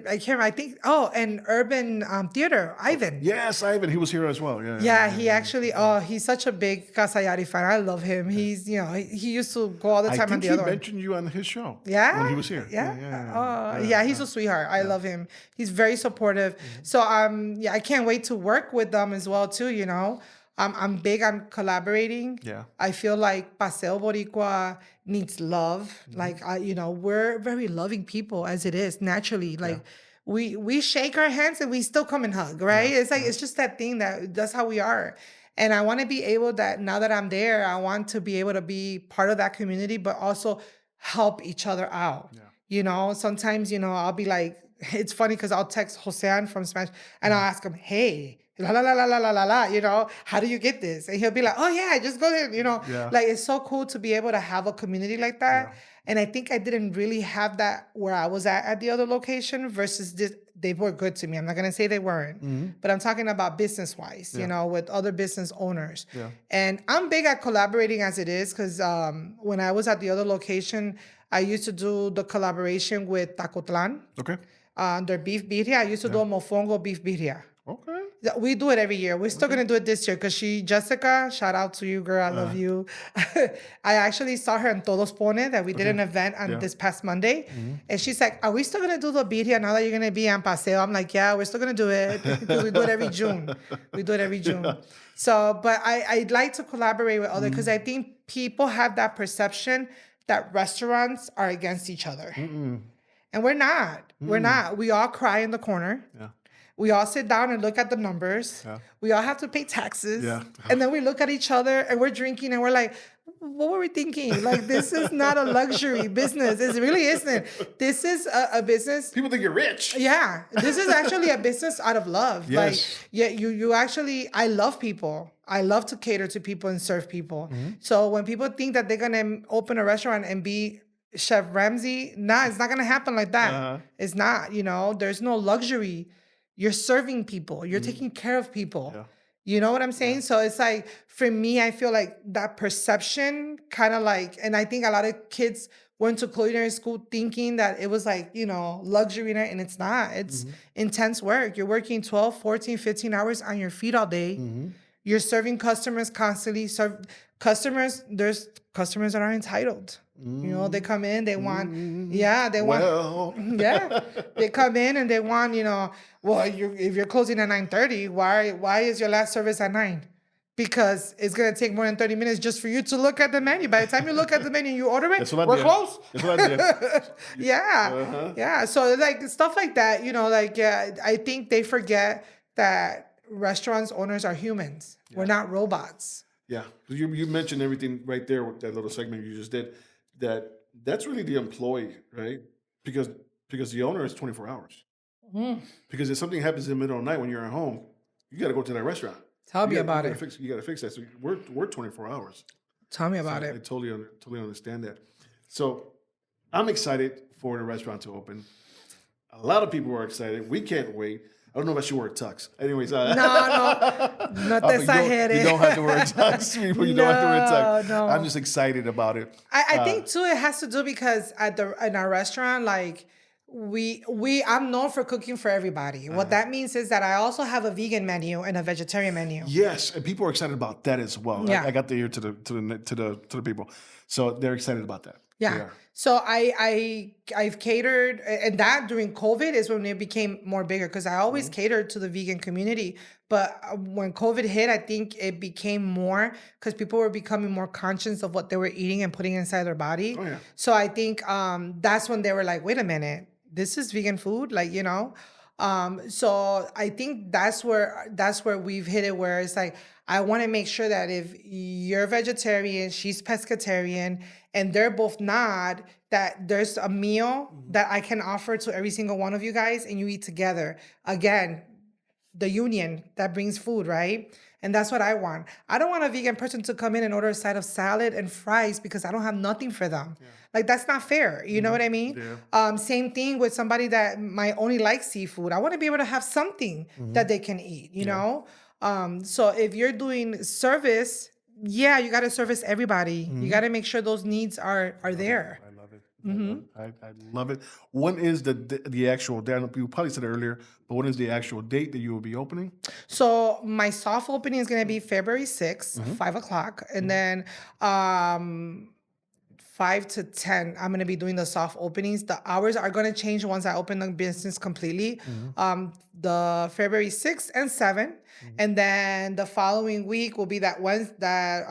I can't. I think. Oh, and Urban Theater. Ivan. Yes, Ivan. He was here as well. Yeah, he actually. Oh, he's such a big Casa Yari fan. I love him. He's, you know, he used to go all the time on the other he one. mentioned you on his show. Yeah, when he was here. Yeah, he's a sweetheart. I love him. He's very supportive. So I can't wait to work with them as well too. You know, I'm big on collaborating. Yeah. I feel like Paseo Boricua needs love. Like you know, we're very loving people as it is naturally. Like we shake our hands and we still come and hug, right? It's like it's just that thing that's how we are. And I want to be able that now that I'm there, I want to be able to be part of that community, but also help each other out. Yeah. You know, sometimes, you know, I'll be like, it's funny because I'll text Josean from Smash and I'll ask him, hey, la la la la la la la la, you know, how do you get this? And he'll be like, oh yeah, just go there, you know. Yeah. Like it's so cool to be able to have a community like that. Yeah. And I think I didn't really have that where I was at the other location versus this. They were good to me. I'm not going to say they weren't, but I'm talking about business-wise, you know, with other business owners. Yeah. And I'm big at collaborating as it is because when I was at the other location, I used to do the collaboration with Tacotlan. Okay. Their beef birria. I used to do a mofongo beef birria. Okay. We do it every year. We're still going to do it this year because Jessica, shout out to you, girl. I love you. I actually saw her in Todos Pone that we did an event on this past Monday. And she's like, are we still going to do the birria now that you're going to be on Paseo? I'm like, yeah, we're still going to do it because we do it every June. So, but I'd like to collaborate with others because I think people have that perception that restaurants are against each other. And we're not. We're not. We all cry in the corner. Yeah. We all sit down and look at the numbers. Yeah. We all have to pay taxes. Yeah. And then we look at each other and we're drinking and we're like, what were we thinking? Like, this is not a luxury business. It really isn't. This is a business. People think you're rich. Yeah. This is actually a business out of love. Yes. Like, yeah, you actually, I love people. I love to cater to people and serve people. So when people think that they're going to open a restaurant and be Chef Ramsay, nah, it's not going to happen like that. It's not, you know, there's no luxury. You're serving people. You're taking care of people. Yeah. You know what I'm saying? So it's like, for me, I feel like that perception kind of like, and I think a lot of kids went to culinary school thinking that it was like, luxury night, and it's not. It's intense work. You're working 12, 14, 15 hours on your feet all day. You're serving customers constantly. There's customers that are entitled. They come in, they want, they come in and they want, if you're closing at 9:30, why is your last service at 9? Because it's going to take more than 30 minutes just for you to look at the menu. By the time you look at the menu and you order it, we're close. That's what I did. Yeah. So like stuff like that, I think they forget that restaurants owners are humans. Yeah. We're not robots. Yeah. You mentioned everything right there with that little segment you just did. That's really the employee, right? Because the owner is 24 hours. Because if something happens in the middle of the night when you're at home, you got to go to that restaurant. Tell me about it. You got to fix that. So we're 24 hours. Tell me about it. I totally understand that. So I'm excited for the restaurant to open. A lot of people are excited. We can't wait. I don't know if I should wear a tux. Anyways, no exageré. You don't have to wear a tux. You don't have to wear a tux. No. I'm just excited about it. I think too it has to do because in our restaurant, like I'm known for cooking for everybody. What that means is that I also have a vegan menu and a vegetarian menu. Yes, and people are excited about that as well. Yeah. I got the ear to the people, so they're excited about that. Yeah. So I've catered, and that during COVID is when it became more bigger, because I always catered to the vegan community. But when COVID hit, I think it became more because people were becoming more conscious of what they were eating and putting inside their body. Oh, yeah. So I think that's when they were like, wait a minute, this is vegan food, so I think that's where we've hit it, where it's like, I want to make sure that if you're vegetarian, she's pescatarian, and they're both not, that there's a meal that I can offer to every single one of you guys, and you eat together. Again, the union that brings food, right? And that's what I want. I don't want a vegan person to come in and order a side of salad and fries because I don't have nothing for them. Yeah. Like, that's not fair. You know what I mean? Yeah. Same thing with somebody that might only like seafood. I want to be able to have something that they can eat, you know? So if you're doing service, you got to service everybody. You got to make sure those needs are there. I love it. I love it. When is the actual day? You probably said it earlier, but when is the actual date that you will be opening? So my soft opening is going to be February 6th, 5 o'clock. And then 5 to 10, I'm going to be doing the soft openings. The hours are going to change once I open the business completely. The February 6th and 7th. And then the following week will be that Wednesday,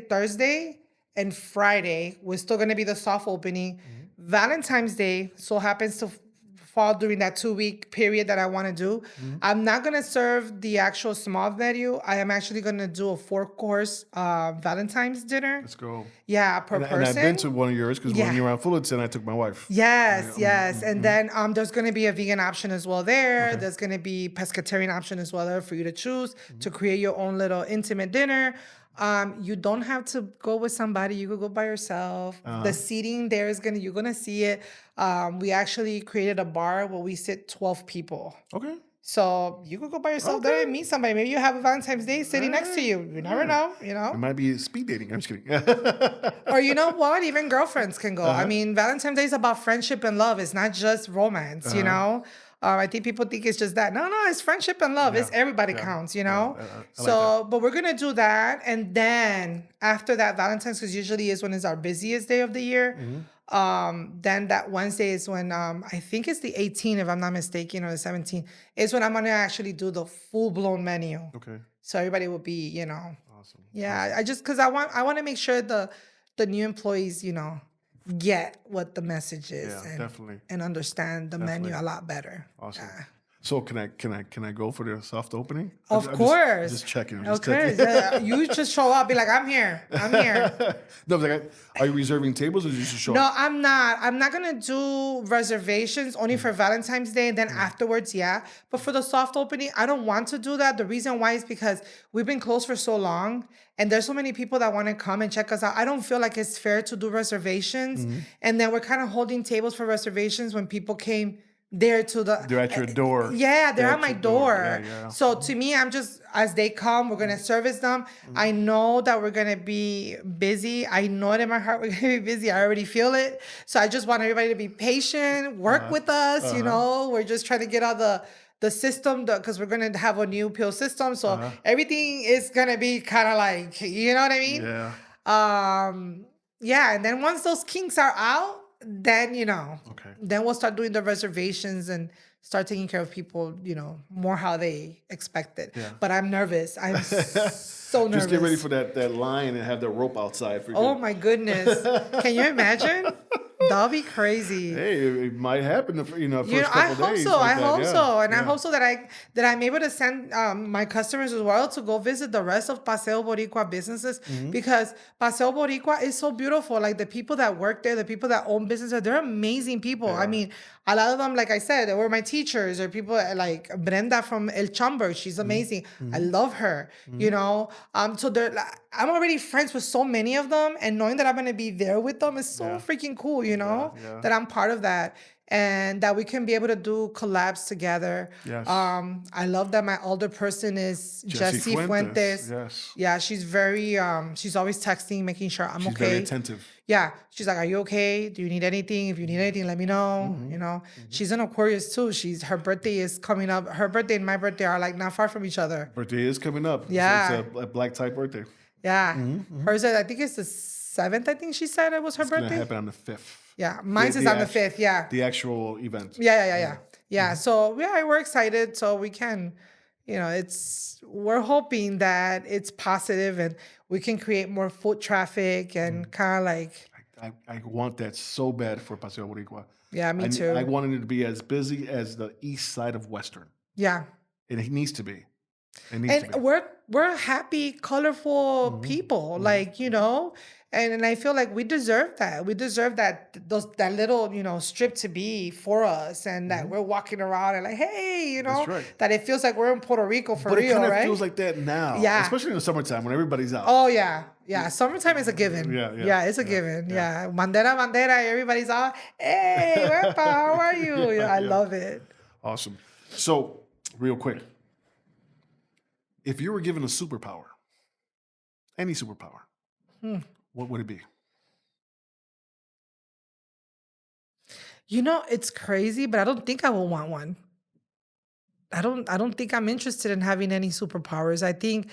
Thursday, and Friday. We're still going to be the soft opening. Valentine's Day so happens to fall during that 2-week period that I want to do. I'm not going to serve the actual small menu. I am actually going to do a 4-course Valentine's dinner. Let's go. Yeah, per person. And I've been to one of yours because when you were on Fullerton, I took my wife. Yes. And then there's going to be a vegan option as well there. Okay. There's going to be pescatarian option as well there for you to choose to create your own little intimate dinner. You don't have to go with somebody. You could go by yourself. The seating there you're gonna see it. We actually created a bar where we sit 12 people. Okay. So you could go by yourself there and meet somebody. Maybe you have a Valentine's Day sitting next to you. You never know, It might be speed dating. I'm just kidding. Or you know what? Even girlfriends can go. I mean, Valentine's Day is about friendship and love. It's not just romance, I think people think it's just that. No, it's friendship and love. It's everybody counts, So, but we're going to do that. And then after that, Valentine's, because usually is when it's our busiest day of the year. Then that Wednesday is when, I think it's the 18th, if I'm not mistaken, or the 17th, is when I'm going to actually do the full-blown menu. Okay. So everybody will be, Awesome. Yeah, awesome. Because I want to make sure the new employees, get what the message is and understand the menu a lot better. Awesome. Yeah. So can I go for the soft opening? Of course. Just checking. You just show up, be like, I'm here. No, like, are you reserving tables or you just show up? No, I'm not. I'm not gonna do reservations only for Valentine's Day, and then afterwards, But for the soft opening, I don't want to do that. The reason why is because we've been closed for so long, and there's so many people that want to come and check us out. I don't feel like it's fair to do reservations, and then we're kind of holding tables for reservations when people came they're to the They're at your door. Yeah, they're They're at at my your door. door. Yeah. So to me, I'm just, as they come, we're gonna service them. I know that we're gonna be busy. I know it in my heart we're gonna be busy. I already feel it. So I just want everybody to be patient, work with us. You know, we're just trying to get all the system, because we're gonna have a new PO system. So everything is gonna be kind of like, you know what I mean? Yeah. And then once those kinks are out, then then we'll start doing the reservations and start taking care of people, more how they expect it. Yeah. But I'm nervous. I'm so nervous. Just get ready for that line and have the rope outside for you. Oh my goodness. Can you imagine? That'll be crazy. Hey, it might happen the first couple I hope days. so. like I that, hope yeah. so, and I Yeah. hope so that I'm able to send my customers as well to go visit the rest of Paseo Boricua businesses, because Paseo Boricua is so beautiful. Like the people that work there, the people that own businesses, they're amazing people. I mean, a lot of them, like I said, they were my teachers, or people like Brenda from El Chamber. She's amazing. I love her. So they're. I'm already friends with so many of them, and knowing that I'm gonna be there with them is so freaking cool. That I'm part of that, and that we can be able to do collabs together. Yes. I love that my older person is Jessie Fuentes. Yes. Yeah, she's very she's always texting, making sure I'm She's okay. very attentive. Yeah, she's like, "Are you okay? Do you need anything? If you need anything, let me know." She's an Aquarius too. Her birthday is coming up. Her birthday and my birthday are like not far from each other. Birthday is coming up. Yeah. It's a black type birthday. Yeah, hers, I think it's the 7th. I think she said it was her It's going to birthday. happen on the 5th. Yeah, mine's is on the 5th. Yeah. The actual event. Yeah. So we're excited. So we can, we're hoping that it's positive and we can create more foot traffic and kind of like. I want that so bad for Paseo Boricua. Yeah, me too. I wanted it to be as busy as the east side of Western. Yeah. And it needs to be. And we're happy, colorful people, and I feel like we deserve that. We deserve that little, strip to be for us, and that we're walking around and like, hey, That's right. that it feels like we're in Puerto Rico for but real, it kind of right? feels like that now. Yeah. Especially in the summertime when everybody's out. Oh, yeah. Yeah. Summertime is a given. Yeah, It's a given. Yeah. Bandera, everybody's out. Hey, Wepa, how are you? Yeah, I love it. Awesome. So, real quick. If you were given a superpower, any superpower, what would it be? It's crazy, but I don't think I will want one. I don't think I'm interested in having any superpowers. I think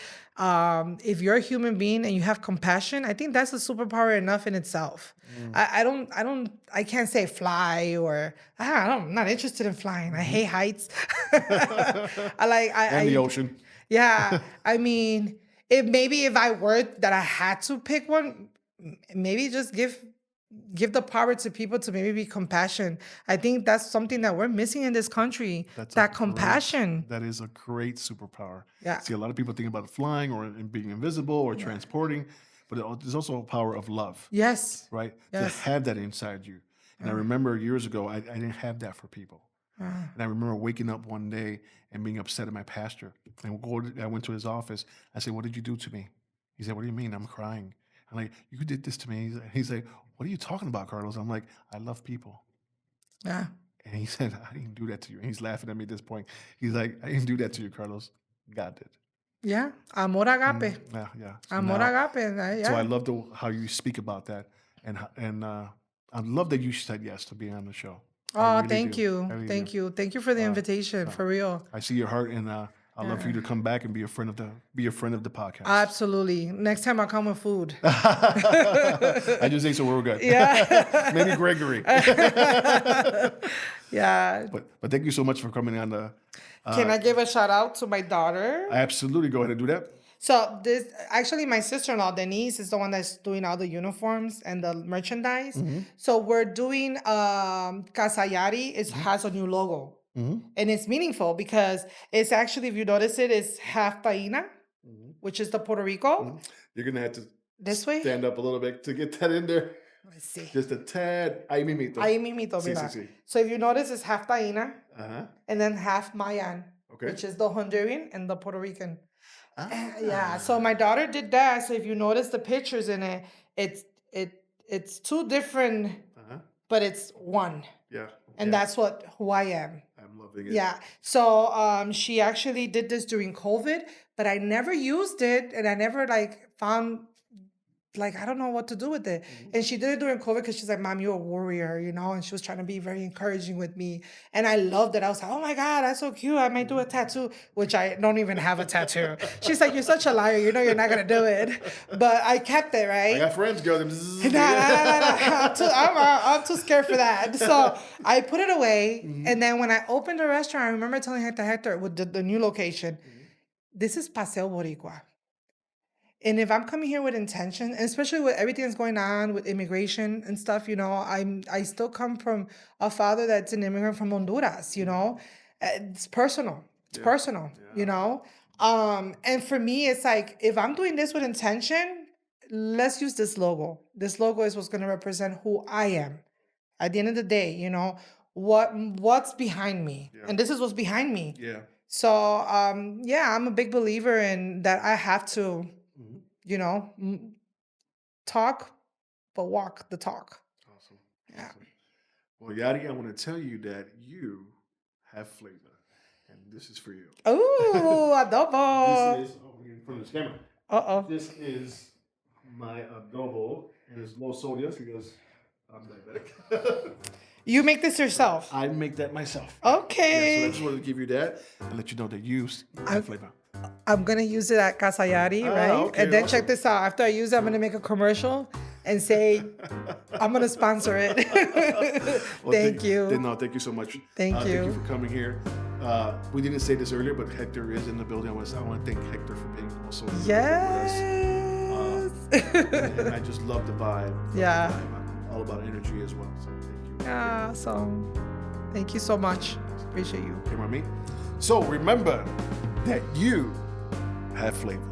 if you're a human being and you have compassion, I think that's a superpower enough in itself. I can't say fly, or I'm not interested in flying. I hate heights. And the ocean. Yeah, I mean, if I were that I had to pick one, maybe just give the power to people to maybe be compassion. I think that's something that we're missing in this country. That compassion. That is a great superpower. Yeah. See, a lot of people think about flying or being invisible or transporting, but there's also a power of love. Yes. Right? Yes. To have that inside you. And I remember years ago, I didn't have that for people. And I remember waking up one day and being upset at my pastor. And I went to his office. I said, "What did you do to me?" He said, "What do you mean?" I'm crying. I'm like, "You did this to me." He's like, "What are you talking about, Carlos?" I'm like, "I love people." Yeah. And he said, "I didn't do that to you." And he's laughing at me at this point. He's like, "I didn't do that to you, Carlos. God did." Yeah. Amor agape. Yeah. So Amor now- agape. Yeah. So I love how you speak about that. And I love that you said yes to being on the show. Oh, thank you. Thank you. Thank you for the invitation, for real. I see your heart, and I'd love for you to come back and be a friend of the podcast. Absolutely. Next time I'll come with food. I just ate, so we're good. Yeah. Maybe Gregory. Yeah. But thank you so much for coming on the. Can I give a shout out to my daughter? Absolutely, go ahead and do that. So actually my sister-in-law, Denise, is the one that's doing all the uniforms and the merchandise. So we're doing Casa Yari has a new logo. And it's meaningful because it's actually, if you notice it, it's half Taína, which is the Puerto Rico. You're gonna have to This way? stand up a little bit to get that in there. Let's see. Just a tad. Ahí mimito. Ahí mimito, Sí, mira. sí, sí. So if you notice, it's half Taína and then half Mayan, Okay. which is the Honduran and the Puerto Rican. Yeah, so my daughter did that. So if you notice the pictures in it, it's two different but it's one. Yeah. And that's who I am. I'm loving it. Yeah. So she actually did this during COVID, but I never used it and I never found I don't know what to do with it. And she did it during COVID because she's like, Mom, you're a warrior, and she was trying to be very encouraging with me. And I loved it. I was like, oh my God, that's so cute. I might do a tattoo, which I don't even have a tattoo. She's like, you're such a liar. You know you're not going to do it. But I kept it, right? I got friends, girl. No. I'm too scared for that. So I put it away. And then when I opened the restaurant, I remember telling Hector with the new location, this is Paseo Boricua. And if I'm coming here with intention, and especially with everything that's going on with immigration and stuff, I still come from a father that's an immigrant from Honduras, It's personal. It's personal, And for me, it's like, if I'm doing this with intention, let's use this logo. This logo is what's going to represent who I am. At the end of the day, what's behind me. Yeah. And this is what's behind me. Yeah. So, I'm a big believer in that I have to, talk, but walk the talk. Awesome. Yeah. Awesome. Well, Yari, I want to tell you that you have flavor, and this is for you. Ooh, adobo. This is, in front of this camera. Uh-oh. This is my adobo, and it's low sodium because I'm diabetic. You make this yourself? I make that myself. Okay. Yeah, so I just wanted to give you that and let you know that you have flavor. I'm going to use it at Casa Yari, right? Okay, and then awesome. check this out. After I use it, I'm going to make a commercial and say, I'm going to sponsor it. Well, thank you. No, thank you so much. Thank you. Thank you for coming here. We didn't say this earlier, but Hector is in the building. I want to thank Hector for being also in the Yes. building with us. And I just love the vibe. Yeah. I'm all about energy as well. So thank you. Yeah, so thank you so much. Appreciate you. Hear me? So remember that you have flavor.